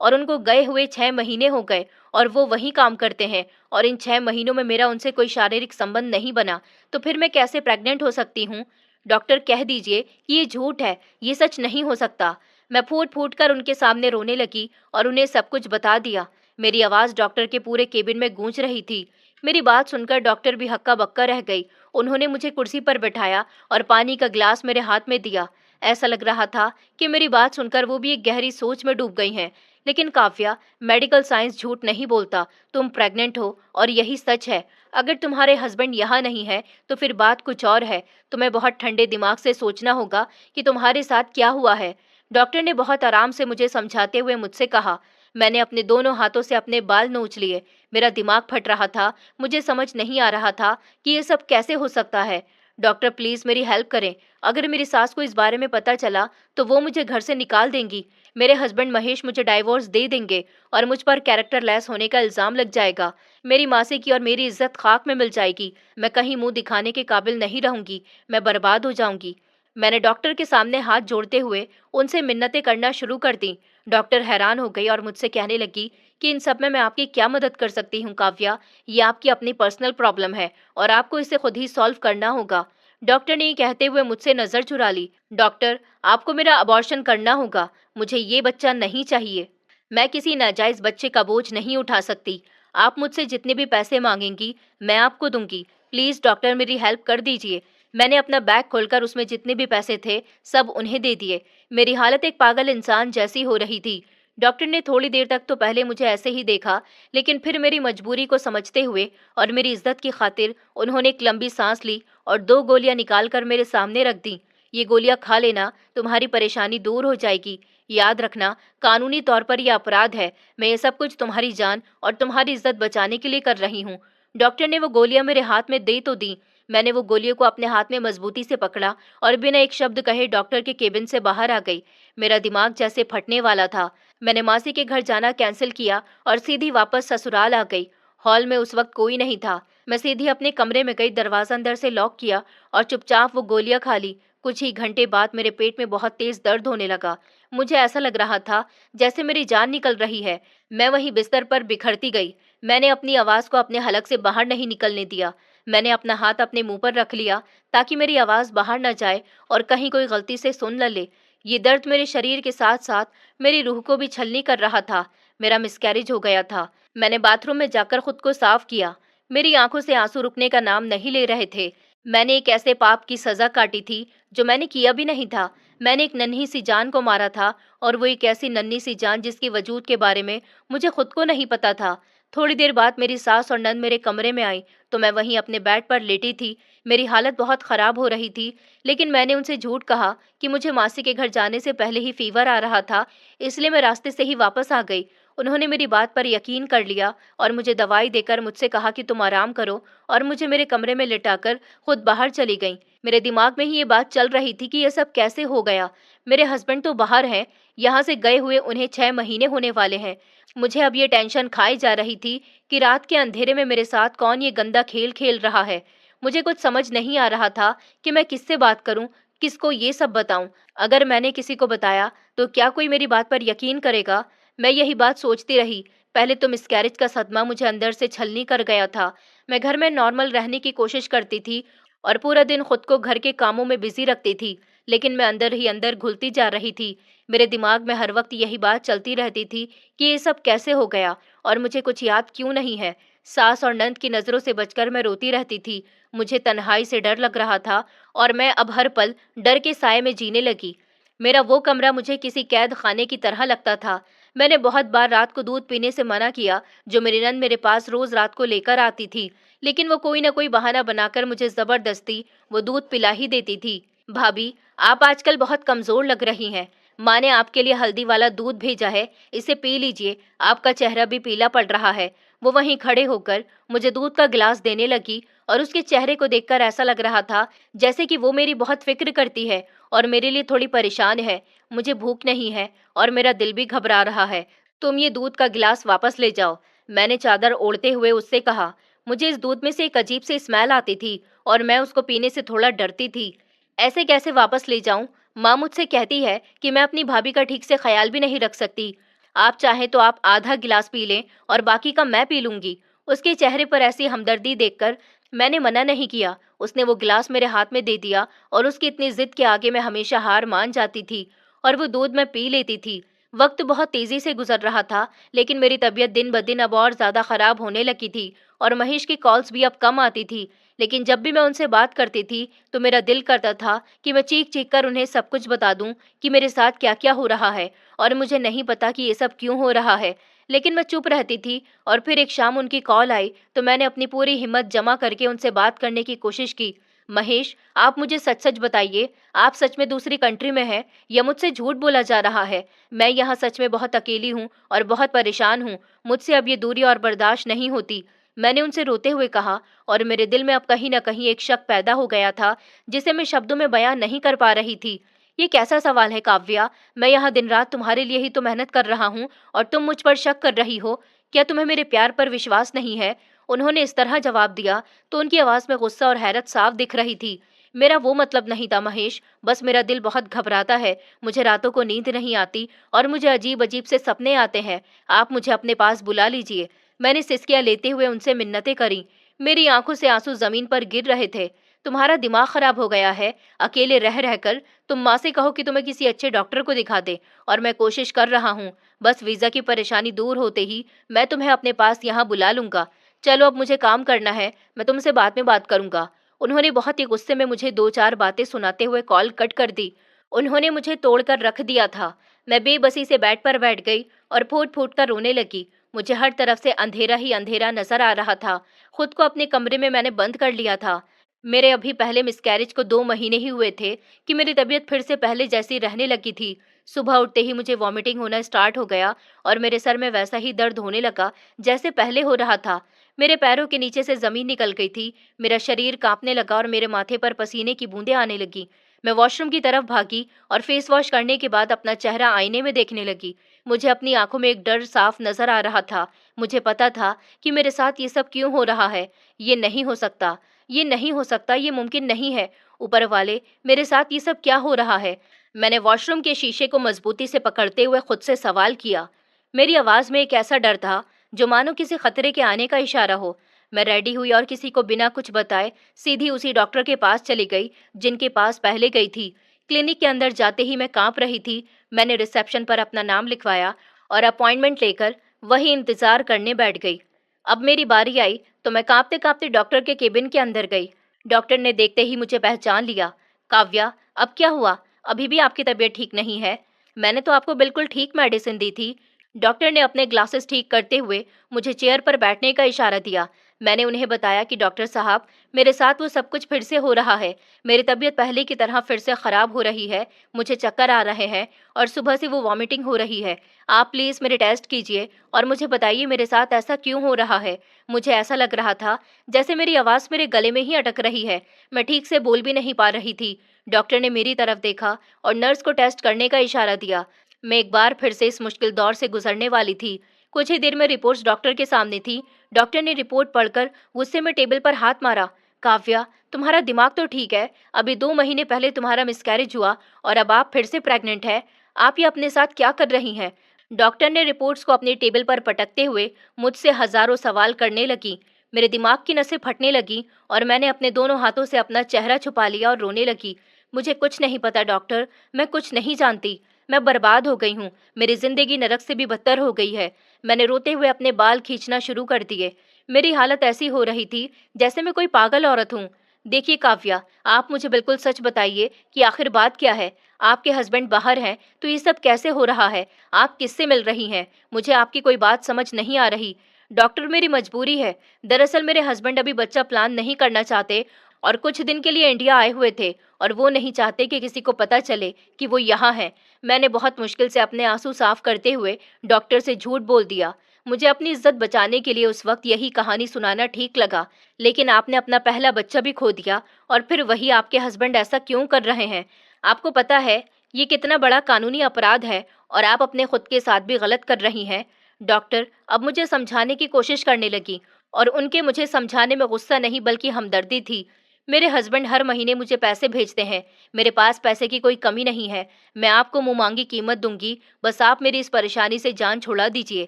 और उनको गए हुए 6 महीने हो गए और वो वहीं काम करते हैं और इन 6 महीनों में मेरा उनसे कोई शारीरिक संबंध नहीं बना। तो फिर मैं कैसे प्रेग्नेंट हो सकती हूँ? डॉक्टर, कह दीजिए कि ये झूठ है, ये सच नहीं हो सकता। मैं फूट फूट कर उनके सामने रोने लगी और उन्हें सब कुछ बता दिया। मेरी आवाज़ डॉक्टर के पूरे केबिन में गूंज रही थी। मेरी बात सुनकर डॉक्टर भी हक्का बक्का रह गई। उन्होंने मुझे कुर्सी पर बैठाया और पानी का ग्लास मेरे हाथ में दिया। ऐसा लग रहा था कि मेरी बात सुनकर वो भी एक गहरी सोच में डूब गई हैं। लेकिन काव्या, मेडिकल साइंस झूठ नहीं बोलता। तुम प्रेग्नेंट हो और यही सच है। अगर तुम्हारे हस्बैंड यहाँ नहीं है तो फिर बात कुछ और है। तुम्हें बहुत ठंडे दिमाग से सोचना होगा कि तुम्हारे साथ क्या हुआ है। डॉक्टर ने बहुत आराम से मुझे समझाते हुए मुझसे कहा। मैंने अपने दोनों हाथों से अपने बाल नोच लिए। मेरा दिमाग फट रहा था। मुझे समझ नहीं आ रहा था कि ये सब कैसे हो सकता है। डॉक्टर, प्लीज मेरी हेल्प करें। अगर मेरी सास को इस बारे में पता चला तो वो मुझे घर से निकाल देंगी। मेरे हस्बैंड महेश मुझे डाइवोर्स दे देंगे और मुझ पर कैरेक्टर लेस होने का इल्जाम लग जाएगा। मेरी मासी की और मेरी इज्जत खाक में मिल जाएगी। मैं कहीं मुंह दिखाने के काबिल नहीं रहूंगी। मैं बर्बाद हो जाऊंगी। मैंने डॉक्टर के सामने हाथ जोड़ते हुए उनसे मिन्नतें करना शुरू कर दी। डॉक्टर हैरान हो गई और मुझसे कहने लगी कि इन सब में मैं आपकी क्या मदद कर सकती हूँ काव्या। ये आपकी अपनी पर्सनल प्रॉब्लम है और आपको इसे खुद ही सॉल्व करना होगा। डॉक्टर ने ये कहते हुए मुझसे नजर चुरा ली। डॉक्टर, आपको मेरा अबॉर्शन करना होगा। मुझे ये बच्चा नहीं चाहिए। मैं किसी नाजायज बच्चे का बोझ नहीं उठा सकती। आप मुझसे जितने भी पैसे मांगेंगी मैं आपको दूंगी। प्लीज डॉक्टर, मेरी हेल्प कर दीजिए। मैंने अपना बैग खोलकर उसमें जितने भी पैसे थे सब उन्हें दे दिए। मेरी हालत एक पागल इंसान जैसी हो रही थी। डॉक्टर ने थोड़ी देर तक तो पहले मुझे ऐसे ही देखा, लेकिन फिर मेरी मजबूरी को समझते हुए और मेरी इज्जत की खातिर उन्होंने एक लंबी सांस ली और 2 गोलियां निकालकर मेरे सामने रख दी। ये गोलियां खा लेना, तुम्हारी परेशानी दूर हो जाएगी। याद रखना, कानूनी तौर पर यह अपराध है। मैं ये सब कुछ तुम्हारी जान और तुम्हारी इज्जत बचाने के लिए कर रही हूँ। डॉक्टर ने वो गोलियां मेरे हाथ में दे तो दी। मैंने वो गोलियों को अपने हाथ में मजबूती से पकड़ा और बिना एक शब्द कहे डॉक्टर के केबिन से बाहर आ गई। मेरा दिमाग जैसे फटने वाला था। मैंने मासी के घर जाना कैंसिल किया और सीधी वापस ससुराल आ गई। हॉल में उस वक्त कोई नहीं था। मैं सीधी अपने कमरे में गई, दरवाजा अंदर से लॉक किया और चुपचाप वो गोलियां खा ली। कुछ ही घंटे बाद मेरे पेट में बहुत तेज दर्द होने लगा। मुझे ऐसा लग रहा था जैसे मेरी जान निकल रही है। मैं वहीं बिस्तर पर बिखरती गई। मैंने अपनी आवाज को अपने हलक से बाहर नहीं निकलने दिया। मैंने अपना हाथ अपने मुंह पर रख लिया ताकि मेरी आवाज बाहर न जाए और कहीं कोई गलती से सुन न ले। ये दर्द मेरे शरीर के साथ साथ मेरी रूह को भी छलनी कर रहा था। मेरा मिसकैरेज हो गया था। मैंने बाथरूम में जाकर खुद को साफ किया। मेरी आंखों से आंसू रुकने का नाम नहीं ले रहे थे। मैंने एक ऐसे पाप की सजा काटी थी जो मैंने किया भी नहीं था। मैंने एक नन्ही सी जान को मारा था, और वो एक ऐसी नन्ही सी जान जिसके वजूद के बारे में मुझे खुद को नहीं पता था। थोड़ी देर बाद मेरी सास और नंद मेरे कमरे में आई, तो मैं वहीं अपने बेड पर लेटी थी। मेरी हालत बहुत खराब हो रही थी, लेकिन मैंने उनसे झूठ कहा कि मुझे मासी के घर जाने से पहले ही फीवर आ रहा था, इसलिए मैं रास्ते से ही वापस आ गई। उन्होंने मेरी बात पर यकीन कर लिया और मुझे दवाई देकर मुझसे कहा कि तुम आराम करो, और मुझे मेरे कमरे में लिटाकर खुद बाहर चली गईं। मेरे दिमाग में ही ये बात चल रही थी कि ये सब कैसे हो गया। मेरे हस्बैंड तो बाहर हैं, यहाँ से गए हुए उन्हें 6 महीने होने वाले हैं। मुझे अब ये टेंशन खाई जा रही थी कि रात के अंधेरे में मेरे साथ कौन ये गंदा खेल खेल रहा है। मुझे कुछ समझ नहीं आ रहा था कि मैं किससे बात करूं, किसको ये सब बताऊं। अगर मैंने किसी को बताया तो क्या कोई मेरी बात पर यकीन करेगा? मैं यही बात सोचती रही। पहले तो मिसकैरेज का सदमा मुझे अंदर से छलनी कर गया था। मैं घर में नॉर्मल रहने की कोशिश करती थी और पूरा दिन खुद को घर के कामों में बिजी रखती थी, लेकिन मैं अंदर ही अंदर घुलती जा रही थी। मेरे दिमाग में हर वक्त यही बात चलती रहती थी कि ये सब कैसे हो गया और मुझे कुछ याद क्यों नहीं है। सास और नंद की नज़रों से बचकर मैं रोती रहती थी। मुझे तन्हाई से डर लग रहा था और मैं अब हर पल डर के साए में जीने लगी। मेरा वो कमरा मुझे किसी कैद खाने की तरह लगता था। मैंने बहुत बार रात को दूध पीने से मना किया, जो मेरी नंद मेरे पास रोज रात को लेकर आती थी, लेकिन वो कोई ना कोई बहाना बनाकर मुझे जबरदस्ती वो दूध पिला ही देती थी। भाभी, आप आजकल बहुत कमजोर लग रही हैं। माँ ने आपके लिए हल्दी वाला दूध भेजा है, इसे पी लीजिए, आपका चेहरा भी पीला पड़ रहा है। वो वहीं खड़े होकर मुझे दूध का गिलास देने लगी, और उसके चेहरे को देखकर ऐसा लग रहा था जैसे कि वो मेरी बहुत फिक्र करती है और मेरे लिए थोड़ी परेशान है। मुझे भूख नहीं है और मेरा दिल भी घबरा रहा है। तुम ये दूध का गिलास वापस ले जाओ, मैंने चादर ओढ़ते हुए उससे कहा। मुझे इस दूध में से एक अजीब सी स्मेल आती थी और मैं उसको पीने से थोड़ा डरती थी। ऐसे कैसे वापस ले जाऊं? माँ मुझसे कहती है कि मैं अपनी भाभी का ठीक से ख्याल भी नहीं रख सकती। आप चाहे तो आप आधा गिलास पी लें और बाकी का मैं पी लूंगी। उसके चेहरे पर ऐसी हमदर्दी देखकर मैंने मना नहीं किया। उसने वो गिलास मेरे हाथ में दे दिया और उसकी इतनी जिद के आगे मैं हमेशा हार मान जाती थी और वो दूध मैं पी लेती थी। वक्त बहुत तेजी से गुजर रहा था, लेकिन मेरी तबीयत दिन ब दिन अब और ज्यादा खराब होने लगी थी और महेश की कॉल्स भी अब कम आती थी। लेकिन जब भी मैं उनसे बात करती थी तो मेरा दिल करता था कि मैं चीख चीख कर उन्हें सब कुछ बता दूं कि मेरे साथ क्या क्या हो रहा है, और मुझे नहीं पता कि ये सब क्यों हो रहा है। लेकिन मैं चुप रहती थी, और फिर एक शाम उनकी कॉल आई तो मैंने अपनी पूरी हिम्मत जमा करके उनसे बात करने की कोशिश की। महेश, आप मुझे सच सच बताइए, आप सच में दूसरी कंट्री में हैं या मुझसे झूठ बोला जा रहा है? मैं यहाँ सच में बहुत अकेली हूँ और बहुत परेशान हूँ। मुझसे अब ये दूरी और बर्दाश्त नहीं होती, मैंने उनसे रोते हुए कहा। और मेरे दिल में अब कहीं न कहीं एक शक पैदा हो गया था जिसे मैं शब्दों में बयां नहीं कर पा रही थी। ये कैसा सवाल है काव्या? मैं यहाँ दिन रात तुम्हारे लिए ही तो मेहनत कर रहा हूँ और तुम मुझ पर शक कर रही हो। क्या तुम्हें मेरे प्यार पर विश्वास नहीं है? उन्होंने इस तरह जवाब दिया तो उनकी आवाज में गुस्सा और हैरत साफ दिख रही थी। मेरा वो मतलब नहीं था महेश, बस मेरा दिल बहुत घबराता है। मुझे रातों को नींद नहीं आती और मुझे अजीब अजीब से सपने आते हैं। आप मुझे अपने पास बुला लीजिए। मैंने सिसकियां लेते हुए उनसे मिन्नतें करी। मेरी आंखों से आंसू जमीन पर गिर रहे थे। तुम्हारा दिमाग खराब हो गया है, अकेले रह रहकर। तुम माँ से कहो कि तुम्हें किसी अच्छे डॉक्टर को दिखा दे, और मैं कोशिश कर रहा हूँ। बस वीजा की परेशानी दूर होते ही मैं तुम्हें अपने पास यहाँ बुला लूंगा। चलो अब मुझे काम करना है, मैं तुमसे बाद में बात करूंगा। उन्होंने बहुत ही गुस्से में मुझे दो चार बातें सुनाते हुए कॉल कट कर दी। उन्होंने मुझे तोड़कर रख दिया था। मैं बेबसी से बेड पर बैठ गई और फूट फूट कर रोने लगी। मुझे हर तरफ से अंधेरा ही अंधेरा नजर आ रहा था। खुद को अपने कमरे में मैंने बंद कर लिया था। मेरे अभी पहले मिसकैरेज को 2 महीने ही हुए थे कि मेरी तबीयत फिर से पहले जैसी रहने लगी थी। सुबह उठते ही मुझे वॉमिटिंग होना स्टार्ट हो गया और मेरे सर में वैसा ही दर्द होने लगा जैसे पहले हो रहा था। मेरे पैरों के नीचे से जमीन निकल गई थी। मेरा शरीर कांपने लगा और मेरे माथे पर पसीने की बूंदें आने लगी। मैं वॉशरूम की तरफ भागी और फेस वॉश करने के बाद अपना चेहरा आईने में देखने लगी। मुझे अपनी आंखों में एक डर साफ नजर आ रहा था। मुझे पता था कि मेरे साथ ये सब क्यों हो रहा है। ये नहीं हो सकता, ये नहीं हो सकता, ये मुमकिन नहीं है। ऊपर वाले, मेरे साथ ये सब क्या हो रहा है? मैंने वॉशरूम के शीशे को मजबूती से पकड़ते हुए खुद से सवाल किया। मेरी आवाज में एक ऐसा डर था जो मानो किसी खतरे के आने का इशारा हो। मैं रेडी हुई और किसी को बिना कुछ बताए सीधी उसी डॉक्टर के पास चली गई जिनके पास पहले गई थी। क्लिनिक के अंदर जाते ही मैं कांप रही थी। मैंने रिसेप्शन पर अपना नाम लिखवाया और अपॉइंटमेंट लेकर वही इंतजार करने बैठ गई। अब मेरी बारी आई तो मैं कांपते कांपते डॉक्टर के केबिन के अंदर गई। डॉक्टर ने देखते ही मुझे पहचान लिया। काव्या, अब क्या हुआ? अभी भी आपकी तबीयत ठीक नहीं है? मैंने तो आपको बिल्कुल ठीक मेडिसिन दी थी। डॉक्टर ने अपने ग्लासेस ठीक करते हुए मुझे चेयर पर बैठने का इशारा दिया। मैंने उन्हें बताया कि डॉक्टर साहब, मेरे साथ वो सब कुछ फिर से हो रहा है। मेरी तबीयत पहले की तरह फिर से खराब हो रही है। मुझे चक्कर आ रहे हैं और सुबह से वो वॉमिटिंग हो रही है। आप प्लीज मेरे टेस्ट कीजिए और मुझे बताइए मेरे साथ ऐसा क्यों हो रहा है। मुझे ऐसा लग रहा था जैसे मेरी आवाज मेरे गले में ही अटक रही है। मैं ठीक से बोल भी नहीं पा रही थी। डॉक्टर ने मेरी तरफ देखा और नर्स को टेस्ट करने का इशारा दिया। मैं एक बार फिर से इस मुश्किल दौर से गुजरने वाली थी। कुछ ही देर में रिपोर्ट्स डॉक्टर के सामने थी। डॉक्टर ने रिपोर्ट पढ़कर गुस्से में टेबल पर हाथ मारा। काव्या, तुम्हारा दिमाग तो ठीक है। अभी 2 महीने पहले तुम्हारा मिसकैरेज हुआ और अब आप फिर से प्रेग्नेंट है। आप ये अपने साथ क्या कर रही हैं? डॉक्टर ने रिपोर्ट्स को अपनी टेबल पर पटकते हुए मुझसे हजारों सवाल करने लगी। मेरे दिमाग की नसें फटने लगी और मैंने अपने दोनों हाथों से अपना चेहरा छुपा लिया और रोने लगी। मुझे कुछ नहीं पता डॉक्टर, मैं कुछ नहीं जानती। मैं बर्बाद हो गई हूँ। मेरी जिंदगी नरक से भी बदतर हो गई है। मैंने रोते हुए अपने बाल खींचना शुरू कर दिए। मेरी हालत ऐसी हो रही थी जैसे मैं कोई पागल औरत हूँ। देखिए काव्या, आप मुझे बिल्कुल सच बताइए कि आखिर बात क्या है। आपके हस्बैंड बाहर हैं तो ये सब कैसे हो रहा है? आप किससे मिल रही हैं? मुझे आपकी कोई बात समझ नहीं आ रही। डॉक्टर, मेरी मजबूरी है। दरअसल मेरे हस्बैंड अभी बच्चा प्लान नहीं करना चाहते और कुछ दिन के लिए इंडिया आए हुए थे और वो नहीं चाहते कि किसी को पता चले कि वो यहाँ हैं। मैंने बहुत मुश्किल से अपने आंसू साफ करते हुए डॉक्टर से झूठ बोल दिया। मुझे अपनी इज्जत बचाने के लिए उस वक्त यही कहानी सुनाना ठीक लगा, लेकिन आपने अपना पहला बच्चा भी खो दिया और फिर वही आपके हस्बैंड ऐसा क्यों कर रहे हैं? आपको पता है ये कितना बड़ा कानूनी अपराध है और आप अपने खुद के साथ भी गलत कर रही हैं। डॉक्टर अब मुझे समझाने की कोशिश करने लगी और उनके मुझे समझाने में गुस्सा नहीं बल्कि हमदर्दी थी। मेरे हस्बैंड हर महीने मुझे पैसे भेजते हैं। मेरे पास पैसे की कोई कमी नहीं है। मैं आपको मुंह-मांगी कीमत दूंगी, बस आप मेरी इस परेशानी से जान छुड़ा दीजिए।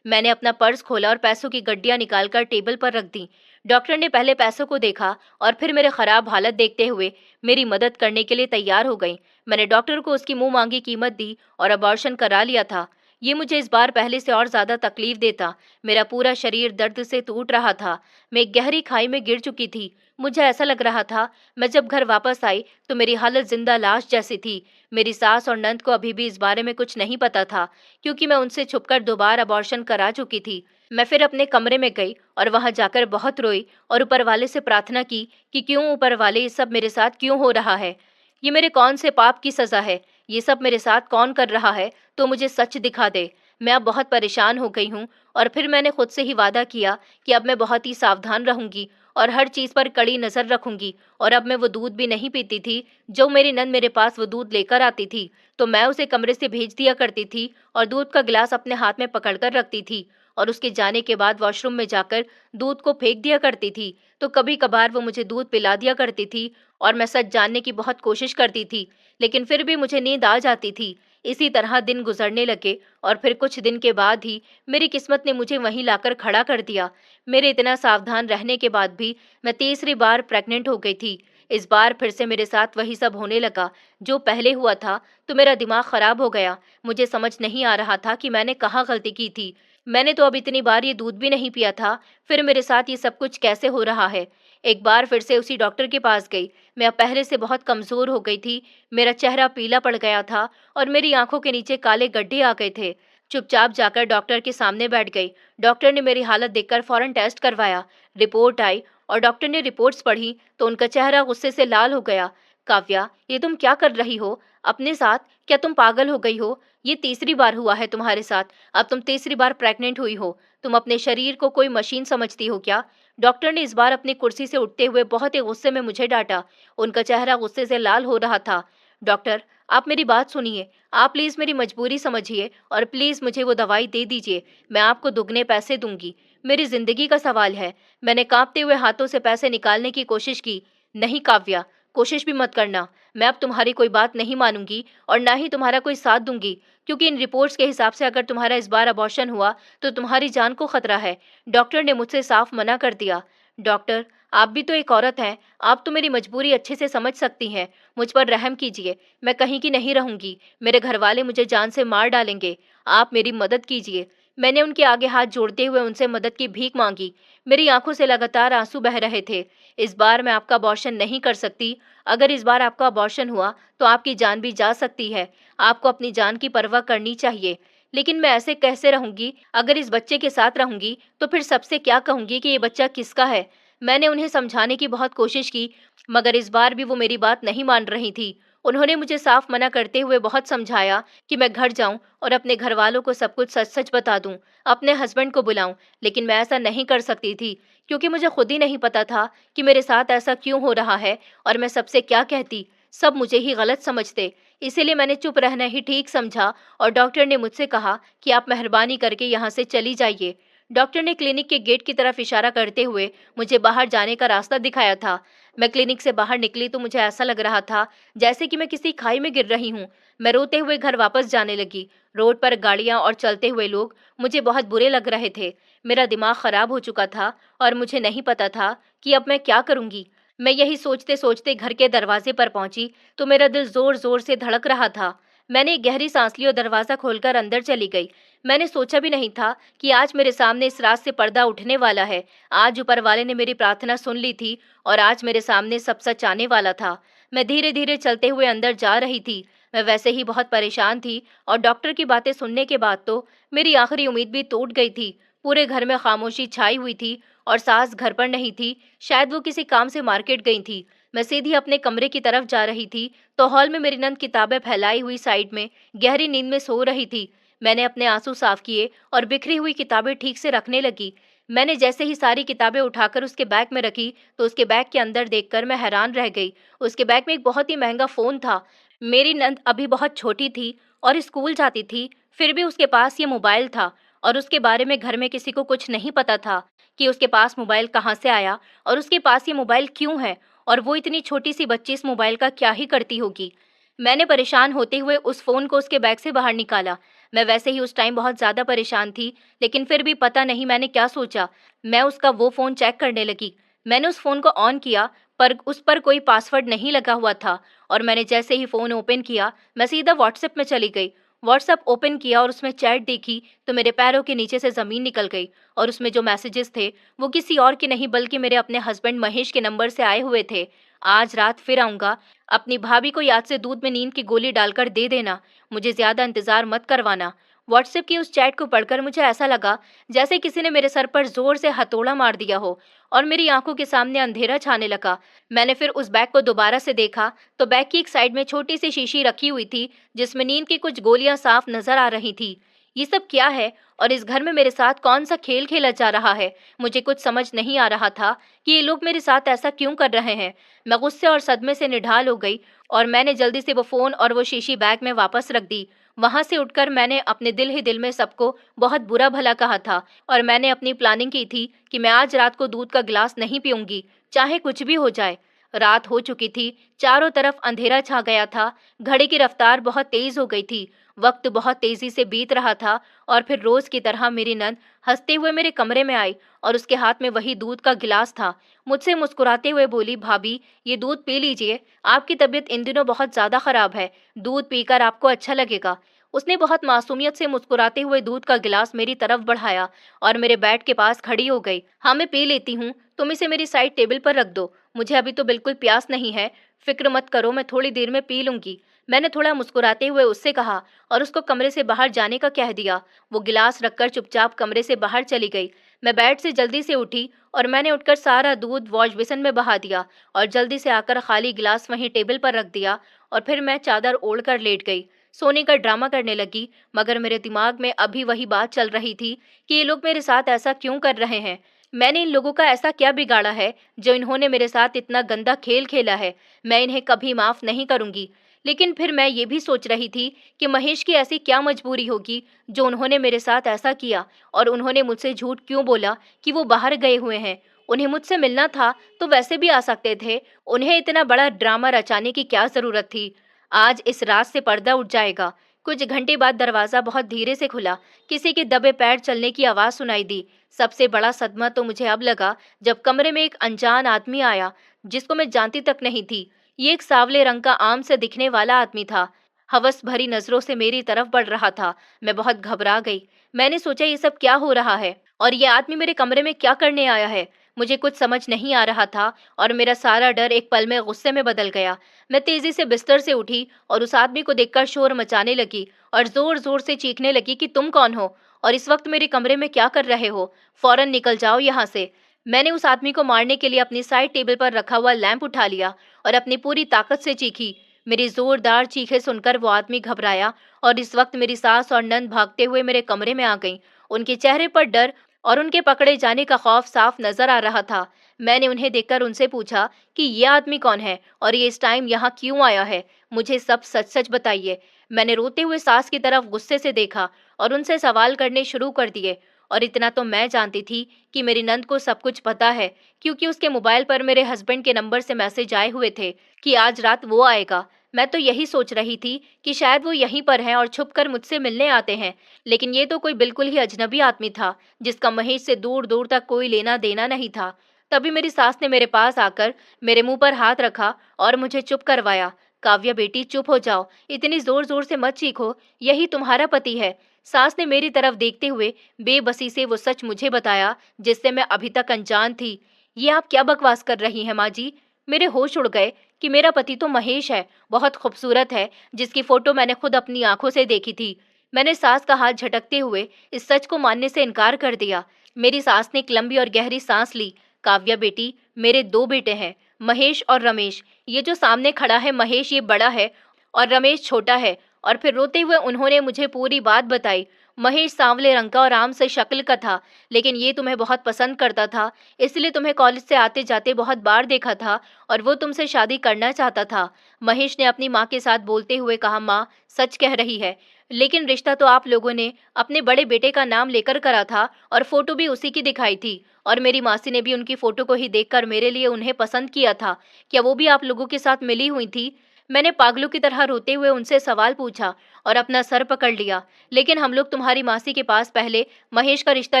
मैंने अपना पर्स खोला और पैसों की गड्डियां निकालकर टेबल पर रख दी। डॉक्टर ने पहले पैसों को देखा और फिर मेरे खराब हालत देखते हुए मेरी मदद करने के लिए तैयार हो गई। मैंने डॉक्टर को उसकी मुंह-मांगी कीमत दी और अबॉर्शन करा लिया था। ये मुझे इस बार पहले से और ज्यादा तकलीफ देता। मेरा पूरा शरीर दर्द से टूट रहा था। मैं एक गहरी खाई में गिर चुकी थी। मुझे ऐसा लग रहा था मैं जब घर वापस आई तो मेरी हालत जिंदा लाश जैसी थी। मेरी सास और नंद को अभी भी इस बारे में कुछ नहीं पता था, क्योंकि मैं उनसे छुपकर 2 बार अबॉर्शन करा चुकी थी। मैं फिर अपने कमरे में गई और वहां जाकर बहुत रोई और ऊपर वाले से प्रार्थना की कि क्यों ऊपर वाले, ये सब मेरे साथ क्यों हो रहा है? ये मेरे कौन से पाप की सजा है? ये सब मेरे साथ कौन कर रहा है? तो मुझे सच दिखा दे। मैं अब बहुत परेशान हो गई हूँ और फिर मैंने खुद से ही वादा किया कि अब मैं बहुत ही सावधान रहूंगी और हर चीज पर कड़ी नजर रखूंगी। और अब मैं वो दूध भी नहीं पीती थी। जो मेरी नंद मेरे पास वो दूध लेकर आती थी तो मैं उसे कमरे से भेज दिया करती थी और दूध का गिलास अपने हाथ में पकड़कर रखती थी और उसके जाने के बाद वॉशरूम में जाकर दूध को फेंक दिया करती थी। तो कभी कभार वो मुझे दूध पिला दिया करती थी और मैं सच जानने की बहुत कोशिश करती थी, लेकिन फिर भी मुझे नींद आ जाती थी। इसी तरह दिन गुजरने लगे और फिर कुछ दिन के बाद ही मेरी किस्मत ने मुझे वहीं लाकर खड़ा कर दिया। मेरे इतना सावधान रहने के बाद भी मैं तीसरी बार प्रेग्नेंट हो गई थी। इस बार फिर से मेरे साथ वही सब होने लगा जो पहले हुआ था। तो मेरा दिमाग खराब हो गया। मुझे समझ नहीं आ रहा था कि मैंने कहाँ गलती की थी। मैंने तो अब इतनी बार ये दूध भी नहीं पिया था, फिर मेरे साथ ये सब कुछ कैसे हो रहा है? एक बार फिर से उसी डॉक्टर के पास गई। मैं अब पहले से बहुत कमजोर हो गई थी। मेरा चेहरा पीला पड़ गया था और मेरी आंखों के नीचे काले गड्ढे आ गए थे। चुपचाप जाकर डॉक्टर के सामने बैठ गई। डॉक्टर ने मेरी हालत देखकर फौरन टेस्ट करवाया। रिपोर्ट आई और डॉक्टर ने रिपोर्ट्स पढ़ी तो उनका चेहरा गुस्से से लाल हो गया। काव्या, ये तुम क्या कर रही हो अपने साथ? क्या तुम पागल हो गई हो? ये तीसरी बार हुआ है तुम्हारे साथ। अब तुम तीसरी बार प्रेग्नेंट हुई हो। तुम अपने शरीर को कोई मशीन समझती हो क्या? डॉक्टर ने इस बार अपनी कुर्सी से उठते हुए बहुत ही गुस्से में मुझे डांटा। उनका चेहरा गुस्से से लाल हो रहा था। डॉक्टर, आप मेरी बात सुनिए। आप प्लीज मेरी मजबूरी समझिए और प्लीज मुझे वो दवाई दे दीजिए। मैं आपको दुगने पैसे दूंगी। मेरी जिंदगी का सवाल है। मैंने कांपते हुए हाथों से पैसे निकालने की कोशिश की। नहीं काव्या, कोशिश भी मत करना। मैं अब तुम्हारी कोई बात नहीं मानूंगी और ना ही तुम्हारा कोई साथ दूंगी, क्योंकि इन रिपोर्ट्स के हिसाब से अगर तुम्हारा इस बार अबॉर्शन हुआ तो तुम्हारी जान को खतरा है। डॉक्टर ने मुझसे साफ मना कर दिया। डॉक्टर, आप भी तो एक औरत हैं। आप तो मेरी मजबूरी अच्छे से समझ सकती हैं। मुझ पर रहम कीजिए। मैं कहीं की नहीं रहूंगी। मेरे घर वाले मुझे जान से मार डालेंगे। आप मेरी मदद कीजिए। मैंने उनके आगे हाथ जोड़ते हुए उनसे मदद की भीख मांगी। मेरी आंखों से लगातार आंसू बह रहे थे। इस बार मैं आपका अबॉर्शन नहीं कर सकती। अगर इस बार आपका अबॉर्शन हुआ तो आपकी जान भी जा सकती है। आपको अपनी जान की परवाह करनी चाहिए। लेकिन मैं ऐसे कैसे रहूंगी? अगर इस बच्चे के साथ रहूंगी तो फिर सबसे क्या कहूंगी कि ये बच्चा किसका है? मैंने उन्हें समझाने की बहुत कोशिश की, मगर इस बार भी वो मेरी बात नहीं मान रही थी। उन्होंने मुझे साफ मना करते हुए बहुत समझाया कि मैं घर जाऊं और अपने घर वालों को सब कुछ सच सच बता दूं, अपने हस्बैंड को बुलाऊं। लेकिन मैं ऐसा नहीं कर सकती थी, क्योंकि मुझे खुद ही नहीं पता था कि मेरे साथ ऐसा क्यों हो रहा है और मैं सबसे क्या कहती। सब मुझे ही गलत समझते। इसीलिए मैंने चुप रहना ही ठीक समझा और डॉक्टर ने मुझसे कहा कि आप मेहरबानी करके यहाँ से चली जाइए। डॉक्टर ने क्लिनिक के गेट की तरफ इशारा करते हुए मुझे बाहर जाने का रास्ता दिखाया था। मैं क्लिनिक से बाहर निकली तो मुझे ऐसा लग रहा था जैसे कि मैं किसी खाई में गिर रही हूँ। मैं रोते हुए घर वापस जाने लगी। रोड पर गाड़ियां और चलते हुए लोग मुझे बहुत बुरे लग रहे थे। मेरा दिमाग खराब हो चुका था और मुझे नहीं पता था कि अब मैं क्या करूंगी। मैं यही सोचते सोचते घर के दरवाजे पर पहुंची तो मेरा दिल जोर जोर से धड़क रहा था। मैंने एक गहरी सांस ली और दरवाजा खोलकर अंदर चली गई। मैंने सोचा भी नहीं था कि आज मेरे सामने इस रात से पर्दा उठने वाला है। आज ऊपर वाले ने मेरी प्रार्थना सुन ली थी और आज मेरे सामने सब सच आने वाला था। मैं धीरे धीरे चलते हुए अंदर जा रही थी। मैं वैसे ही बहुत परेशान थी और डॉक्टर की बातें सुनने के बाद तो मेरी आखिरी उम्मीद भी टूट गई थी। पूरे घर में खामोशी छाई हुई थी और सास घर पर नहीं थी। शायद वो किसी काम से मार्केट गई थी। मैं सीधी अपने कमरे की तरफ जा रही थी तो हॉल में मेरी नंद किताबें फैलाई हुई साइड में गहरी नींद में सो रही थी। मैंने अपने आंसू साफ किए और बिखरी हुई किताबें ठीक से रखने लगी। मैंने जैसे ही सारी किताबें उठाकर उसके बैग में रखी तो उसके बैग के अंदर देखकर मैं हैरान रह गई। उसके बैग में एक बहुत ही महंगा फोन था। मेरी नंद अभी बहुत छोटी थी और स्कूल जाती थी, फिर भी उसके पास ये मोबाइल था और उसके बारे में घर में किसी को कुछ नहीं पता था कि उसके पास मोबाइल कहाँ से आया और उसके पास ये मोबाइल क्यों है और वो इतनी छोटी सी बच्ची इस मोबाइल का क्या ही करती होगी। मैंने परेशान होते हुए उस फोन को उसके बैग से बाहर निकाला। मैं वैसे ही उस टाइम बहुत ज्यादा परेशान थी, लेकिन फिर भी पता नहीं मैंने क्या सोचा, मैं उसका वो फोन चेक करने लगी। मैंने उस फोन को ऑन किया पर उस पर कोई पासवर्ड नहीं लगा हुआ था और मैंने जैसे ही फोन ओपन किया मैं सीधा व्हाट्सएप में चली गई। व्हाट्सएप ओपन किया और उसमें चैट देखी तो मेरे पैरों के नीचे से जमीन निकल गई और उसमें जो मैसेजेस थे वो किसी और के नहीं बल्कि मेरे अपने हस्बैंड महेश के नंबर से आए हुए थे। आज रात फिर आऊंगा। अपनी भाभी को याद से दूध में नींद की गोली डालकर दे देना। मुझे ज्यादा इंतजार मत करवाना। व्हाट्सएप की उस चैट को पढ़कर मुझे ऐसा लगा जैसे किसी ने मेरे सर पर जोर से हथौड़ा मार दिया हो और मेरी आंखों के सामने अंधेरा छाने लगा। मैंने फिर उस बैग को दोबारा से देखा तो बैग की एक साइड में छोटी सी शीशी रखी हुई थी जिसमें नींद की कुछ गोलियां साफ नजर आ रही थी। ये सब क्या है और इस घर में मेरे साथ कौन सा खेल खेला जा रहा है? मुझे कुछ समझ नहीं आ रहा था कि ये लोग मेरे साथ ऐसा क्यों कर रहे हैं। मैं गुस्से और सदमे से निढाल हो गई और मैंने जल्दी से वो फोन और वो शीशी बैग में वापस रख दी। वहां से उठकर मैंने अपने दिल ही दिल में सबको बहुत बुरा भला कहा था और मैंने अपनी प्लानिंग की थी कि मैं आज रात को दूध का गिलास नहीं पीऊंगी, चाहे कुछ भी हो जाए। रात हो चुकी थी, चारों तरफ अंधेरा छा गया था। घड़ी की रफ्तार बहुत तेज हो गई थी। वक्त बहुत तेजी से बीत रहा था और फिर रोज की तरह मेरी नंद हंसते हुए मेरे कमरे में आई और उसके हाथ में वही दूध का गिलास था। मुझसे मुस्कुराते हुए बोली, भाभी ये दूध पी लीजिए, आपकी तबीयत इन दिनों बहुत ज्यादा खराब है, दूध पीकर आपको अच्छा लगेगा। उसने बहुत मासूमियत से मुस्कुराते हुए दूध का गिलास मेरी तरफ बढ़ाया और मेरे बेड के पास खड़ी हो गई। हाँ मैं पी लेती हूँ, तुम इसे मेरी साइड टेबल पर रख दो, मुझे अभी तो बिल्कुल प्यास नहीं है। फिक्र मत करो, मैं थोड़ी देर में पी लूंगी, मैंने थोड़ा मुस्कुराते हुए उससे कहा और उसको कमरे से बाहर जाने का कह दिया। वो गिलास रखकर चुपचाप कमरे से बाहर चली गई। मैं बेड से जल्दी से उठी और मैंने उठकर सारा दूध वॉश बेसिन में बहा दिया और जल्दी से आकर खाली गिलास वहीं टेबल पर रख दिया और फिर मैं चादर ओढ़ कर लेट गई। सोने का ड्रामा करने लगी, मगर मेरे दिमाग में अभी वही बात चल रही थी कि ये लोग मेरे साथ ऐसा क्यों कर रहे हैं। मैंने इन लोगों का ऐसा क्या बिगाड़ा है जो इन्होंने मेरे साथ इतना गंदा खेल खेला है। मैं इन्हें कभी माफ नहीं करूंगी। लेकिन फिर मैं ये भी सोच रही थी कि महेश की ऐसी क्या मजबूरी होगी जो उन्होंने मेरे साथ ऐसा किया और उन्होंने मुझसे झूठ क्यों बोला कि वो बाहर गए हुए हैं। उन्हें मुझसे मिलना था तो वैसे भी आ सकते थे, उन्हें इतना बड़ा ड्रामा रचाने की क्या जरूरत थी। आज इस रात से पर्दा उठ जाएगा। कुछ घंटे बाद दरवाजा बहुत धीरे से खुला। किसी के दबे पैर चलने की आवाज सुनाई दी। सबसे बड़ा सदमा तो मुझे अब लगा जब कमरे में एक अनजान आदमी आया जिसको मैं जानती तक नहीं थी। ये एक सांवले रंग का आम से दिखने वाला आदमी था। हवस भरी नजरों से मेरी तरफ बढ़ रहा था। मैं बहुत घबरा गई। मैंने सोचा ये सब क्या हो रहा है और ये आदमी मेरे कमरे में क्या करने आया है। मुझे कुछ समझ नहीं आ रहा था और मेरा सारा डर एक पल में गुस्से में बदल गया। मैं तेजी से बिस्तर से उठी और उस आदमी को देखकर शोर मचाने लगी और जोर जोर से चीखने लगी कि तुम कौन हो और इस वक्त मेरे कमरे में क्या कर रहे हो? फौरन निकल जाओ यहाँ से। मैंने उस आदमी को मारने के लिए अपनी साइड टेबल पर रखा हुआ लैंप उठा लिया और अपनी पूरी ताकत से चीखी। मेरी जोरदार चीखें सुनकर वो आदमी घबराया और इस वक्त मेरी सास और नंद भागते हुए मेरे कमरे में आ गईं। उनके चेहरे पर डर और उनके पकड़े जाने का खौफ साफ नजर आ रहा था। मैंने उन्हें देखकर उनसे पूछा कि ये आदमी कौन है और ये इस टाइम यहाँ क्यों आया है? मुझे सब सच सच बताइए। मैंने रोते हुए सास की तरफ गुस्से से देखा और उनसे सवाल करने शुरू कर दिए। और इतना तो मैं जानती थी कि मेरी नंद को सब कुछ पता है, क्योंकि उसके मोबाइल पर मेरे हस्बैंड के नंबर से मैसेज आए हुए थे कि आज रात वो आएगा। मैं तो यही सोच रही थी कि शायद वो यहीं पर हैं और छुपकर मुझसे मिलने आते हैं, लेकिन ये तो कोई बिल्कुल ही अजनबी आदमी था जिसका महेश से दूर दूर तक कोई लेना देना नहीं था। तभी मेरी सास ने मेरे पास आकर मेरे मुंह पर हाथ रखा और मुझे चुप करवाया। काव्या बेटी, चुप हो जाओ, इतनी जोर जोर से मत चीखो, यही तुम्हारा पति है। सास ने मेरी तरफ देखते हुए बेबसी से वो सच मुझे बताया जिससे मैं अभी तक अनजान थी। ये आप क्या बकवास कर रही हैं माँ जी? मेरे होश उड़ गए कि मेरा पति तो महेश है, बहुत खूबसूरत है, जिसकी फोटो मैंने खुद अपनी आंखों से देखी थी। मैंने सास का हाथ झटकते हुए इस सच को मानने से इनकार कर दिया। मेरी सास ने एक लंबी और गहरी सांस ली। काव्या बेटी, मेरे दो बेटे हैं, महेश और रमेश। ये जो सामने खड़ा है महेश, ये बड़ा है और रमेश छोटा है। और फिर रोते हुए उन्होंने मुझे पूरी बात बताई। महेश सांवले रंग का और आम से शक्ल का था, लेकिन ये तुम्हें बहुत पसंद करता था, इसलिए तुम्हें कॉलेज से आते जाते बहुत बार देखा था और वो तुमसे शादी करना चाहता था। महेश ने अपनी माँ के साथ बोलते हुए कहा, माँ सच कह रही है, लेकिन रिश्ता तो आप लोगों ने अपने बड़े बेटे का नाम लेकर करा था और फोटो भी उसी की दिखाई थी और मेरी मासी ने भी उनकी फोटो को ही देखकर मेरे लिए उन्हें पसंद किया था। क्या वो भी आप लोगों के साथ मिली हुई थी? मैंने पागलों की तरह रोते हुए उनसे सवाल पूछा और अपना सर पकड़ लिया। लेकिन हम लोग तुम्हारी मासी के पास पहले महेश का रिश्ता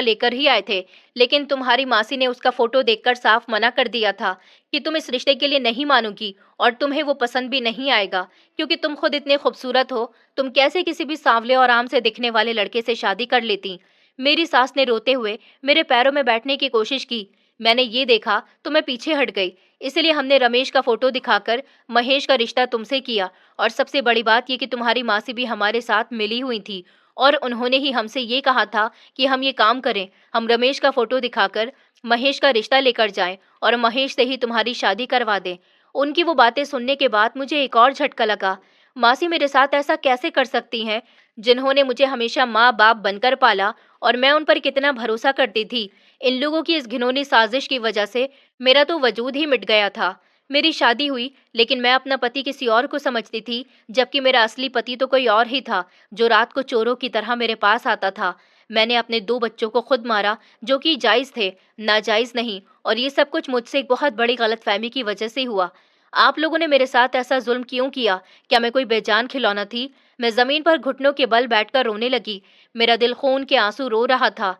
लेकर ही आए थे, लेकिन तुम्हारी मासी ने उसका फोटो देखकर साफ मना कर दिया था कि तुम इस रिश्ते के लिए नहीं मानोगी और तुम्हें वो पसंद भी नहीं आएगा, क्योंकि तुम खुद इतने खूबसूरत हो। तुम कैसे किसी भी सांवले और आम से दिखने वाले लड़के से शादी कर लेती? मेरी सास ने रोते हुए मेरे पैरों में बैठने की कोशिश की। मैंने ये देखा तो मैं पीछे हट गई। इसलिए हमने रमेश का फोटो दिखाकर महेश का रिश्ता तुमसे किया। और सबसे बड़ी बात ये कि तुम्हारी मासी भी हमारे साथ मिली हुई थी और उन्होंने ही हमसे ये कहा था कि हम ये काम करें, हम रमेश का फोटो दिखाकर महेश का रिश्ता लेकर जाएं और महेश से ही तुम्हारी शादी करवा दें। उनकी वो बातें सुनने के बाद मुझे एक और झटका लगा। मासी मेरे साथ ऐसा कैसे कर सकती हैं, जिन्होंने मुझे हमेशा माँ बाप बनकर पाला और मैं उन पर कितना भरोसा करती थी। इन लोगों की इस घिनौनी साजिश की वजह से मेरा तो वजूद ही मिट गया था। मेरी शादी हुई, लेकिन मैं अपना पति किसी और को समझती थी, जबकि मेरा असली पति तो कोई और ही था, जो रात को चोरों की तरह मेरे पास आता था। मैंने अपने दो बच्चों को खुद मारा, जो कि जायज थे, नाजायज नहीं, और ये सब कुछ मुझसे एक बहुत बड़ी गलतफहमी की वजह से हुआ। आप लोगों ने मेरे साथ ऐसा जुल्म क्यों किया? क्या मैं कोई बेजान खिलौना थी? मैं जमीन पर घुटनों के बल बैठकर रोने लगी। मेरा दिल खून के आंसू रो रहा था।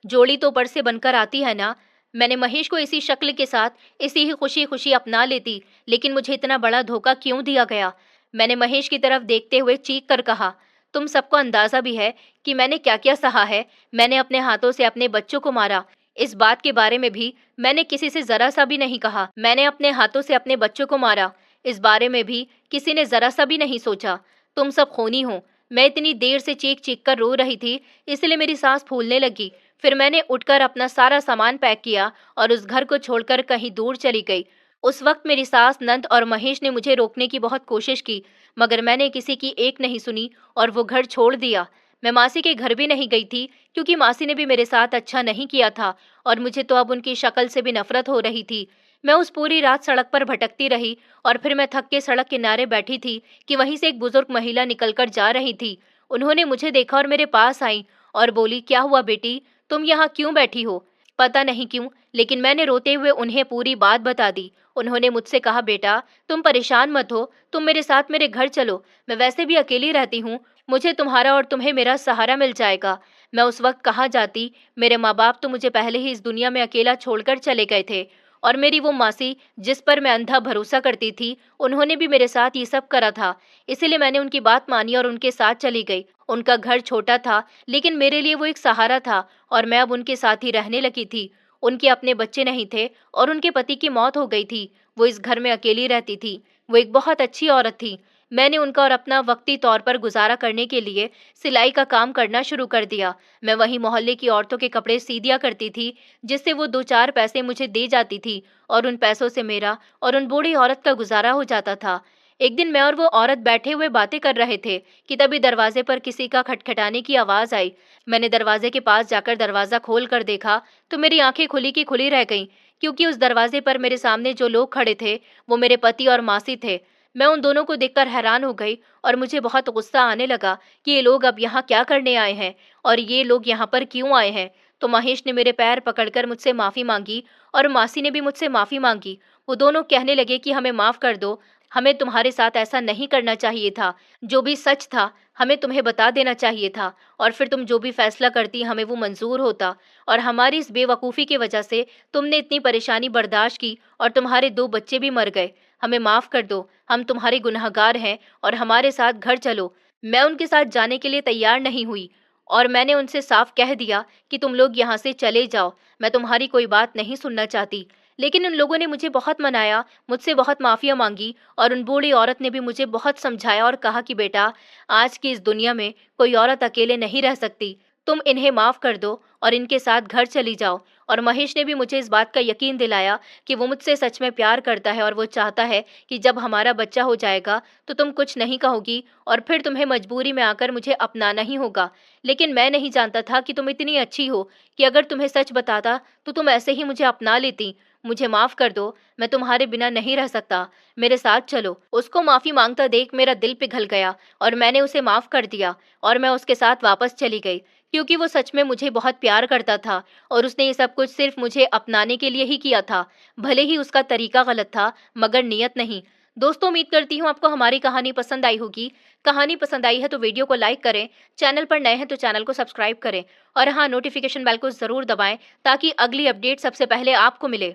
जोड़ी तो ऊपर से बनकर आती है ना। मैंने महेश को इसी शक्ल के साथ इसी ही खुशी खुशी अपना लेती, लेकिन मुझे इतना बड़ा धोखा क्यों दिया गया? मैंने महेश की तरफ देखते हुए चीख कर कहा, तुम सबको अंदाजा भी है कि मैंने क्या क्या सहा है। मैंने अपने हाथों से अपने बच्चों को मारा। इस बात के बारे में भी मैंने किसी से जरा सा भी नहीं कहा। मैंने अपने हाथों से अपने बच्चों को मारा, इस बारे में भी किसी ने जरा सा भी नहीं सोचा। तुम सब खूनी हो। मैं इतनी देर से चीख चीख कर रो रही थी, इसलिए मेरी सांस फूलने लगी। फिर मैंने उठकर अपना सारा सामान पैक किया और उस घर को छोड़कर कहीं दूर चली गई। उस वक्त मेरी सास, नंद और महेश ने मुझे रोकने की बहुत कोशिश की, मगर मैंने किसी की एक नहीं सुनी और वो घर छोड़ दिया। मैं मासी के घर भी नहीं गई थी, क्योंकि मासी ने भी मेरे साथ अच्छा नहीं किया था और मुझे तो अब उनकी शक्ल से भी नफरत हो रही थी। मैं उस पूरी रात सड़क पर भटकती रही और फिर मैं थक के सड़क किनारे बैठी थी कि वहीं से एक बुजुर्ग महिला निकलकर जा रही थी। उन्होंने मुझे देखा और मेरे पास आई और बोली, क्या हुआ बेटी, तुम यहाँ क्यों बैठी हो? पता नहीं क्यों, लेकिन मैंने रोते हुए उन्हें पूरी बात बता दी। उन्होंने मुझसे कहा, बेटा तुम परेशान मत हो, तुम मेरे साथ मेरे घर चलो, मैं वैसे भी अकेली रहती हूँ, मुझे तुम्हारा और तुम्हें मेरा सहारा मिल जाएगा। मैं उस वक्त कहाँ जाती, मेरे माँ बाप तो मुझे पहले ही इस दुनिया में अकेला छोड़कर चले गए थे और मेरी वो मासी जिस पर मैं अंधा भरोसा करती थी, उन्होंने भी मेरे साथ ये सब करा था। इसीलिए मैंने उनकी बात मानी और उनके साथ चली गई। उनका घर छोटा था, लेकिन मेरे लिए वो एक सहारा था और मैं अब उनके साथ ही रहने लगी थी। उनके अपने बच्चे नहीं थे और उनके पति की मौत हो गई थी। वो इस घर में अकेली रहती थी। वो एक बहुत अच्छी औरत थी। मैंने उनका और अपना वक्ती तौर पर गुजारा करने के लिए सिलाई का काम करना शुरू कर दिया। मैं वहीं मोहल्ले की औरतों के कपड़े सी दिया करती थी, जिससे वो 2-4 पैसे मुझे दे जाती थी और उन पैसों से मेरा और उन बूढ़ी औरत का गुजारा हो जाता था। एक दिन मैं और वो औरत बैठे हुए बातें कर रहे थे कि तभी दरवाजे पर किसी का खटखटाने की आवाज आई। मैंने दरवाजे के पास जाकर दरवाजा खोल कर देखा तो मेरी आंखें खुली की खुली रह गईं, क्योंकि उस दरवाजे पर मेरे सामने जो लोग खड़े थे वो मेरे पति और मासी थे। मैं उन दोनों को देखकर हैरान हो गई और मुझे बहुत गुस्सा आने लगा कि ये लोग अब यहाँ क्या करने आए हैं और ये लोग यहाँ पर क्यों आए हैं। तो महेश ने मेरे पैर पकड़कर मुझसे माफी मांगी और मासी ने भी मुझसे माफी मांगी। वो दोनों कहने लगे कि हमें माफ कर दो, हमें तुम्हारे साथ ऐसा नहीं करना चाहिए था। जो भी सच था हमें तुम्हें बता देना चाहिए था और फिर तुम जो भी फैसला करती हमें वो मंजूर होता। और हमारी इस बेवकूफ़ी की वजह से तुमने इतनी परेशानी बर्दाश्त की और तुम्हारे 2 बच्चे भी मर गए। हमें माफ़ कर दो, हम तुम्हारे गुनहगार हैं और हमारे साथ घर चलो। मैं उनके साथ जाने के लिए तैयार नहीं हुई और मैंने उनसे साफ कह दिया कि तुम लोग यहाँ से चले जाओ, मैं तुम्हारी कोई बात नहीं सुनना चाहती। लेकिन उन लोगों ने मुझे बहुत मनाया, मुझसे बहुत माफ़िया मांगी और उन बूढ़ी औरत ने भी मुझे बहुत समझाया और कहा कि बेटा, आज की इस दुनिया में कोई औरत अकेले नहीं रह सकती। तुम इन्हें माफ़ कर दो और इनके साथ घर चली जाओ। और महेश ने भी मुझे इस बात का यकीन दिलाया कि वो मुझसे सच में प्यार करता है और वो चाहता है कि जब हमारा बच्चा हो जाएगा तो तुम कुछ नहीं कहोगी और फिर तुम्हें मजबूरी में आकर मुझे अपनाना ही होगा। लेकिन मैं नहीं जानता था कि तुम इतनी अच्छी हो कि अगर तुम्हें सच बताता तो तुम ऐसे ही मुझे अपना लेती। मुझे माफ कर दो, मैं तुम्हारे बिना नहीं रह सकता, मेरे साथ चलो। उसको माफी मांगता देख मेरा दिल पिघल गया और मैंने उसे माफ कर दिया और मैं उसके साथ वापस चली गई, क्योंकि वो सच में मुझे बहुत प्यार करता था और उसने ये सब कुछ सिर्फ मुझे अपनाने के लिए ही किया था। भले ही उसका तरीका गलत था, मगर नियत नहीं। दोस्तों, उम्मीद करती हूँ आपको हमारी कहानी पसंद आई होगी। कहानी पसंद आई है तो वीडियो को लाइक करें, चैनल पर नए हैं तो चैनल को सब्सक्राइब करें और हाँ, नोटिफिकेशन बेल को ज़रूर दबाएं ताकि अगली अपडेट सबसे पहले आपको मिले।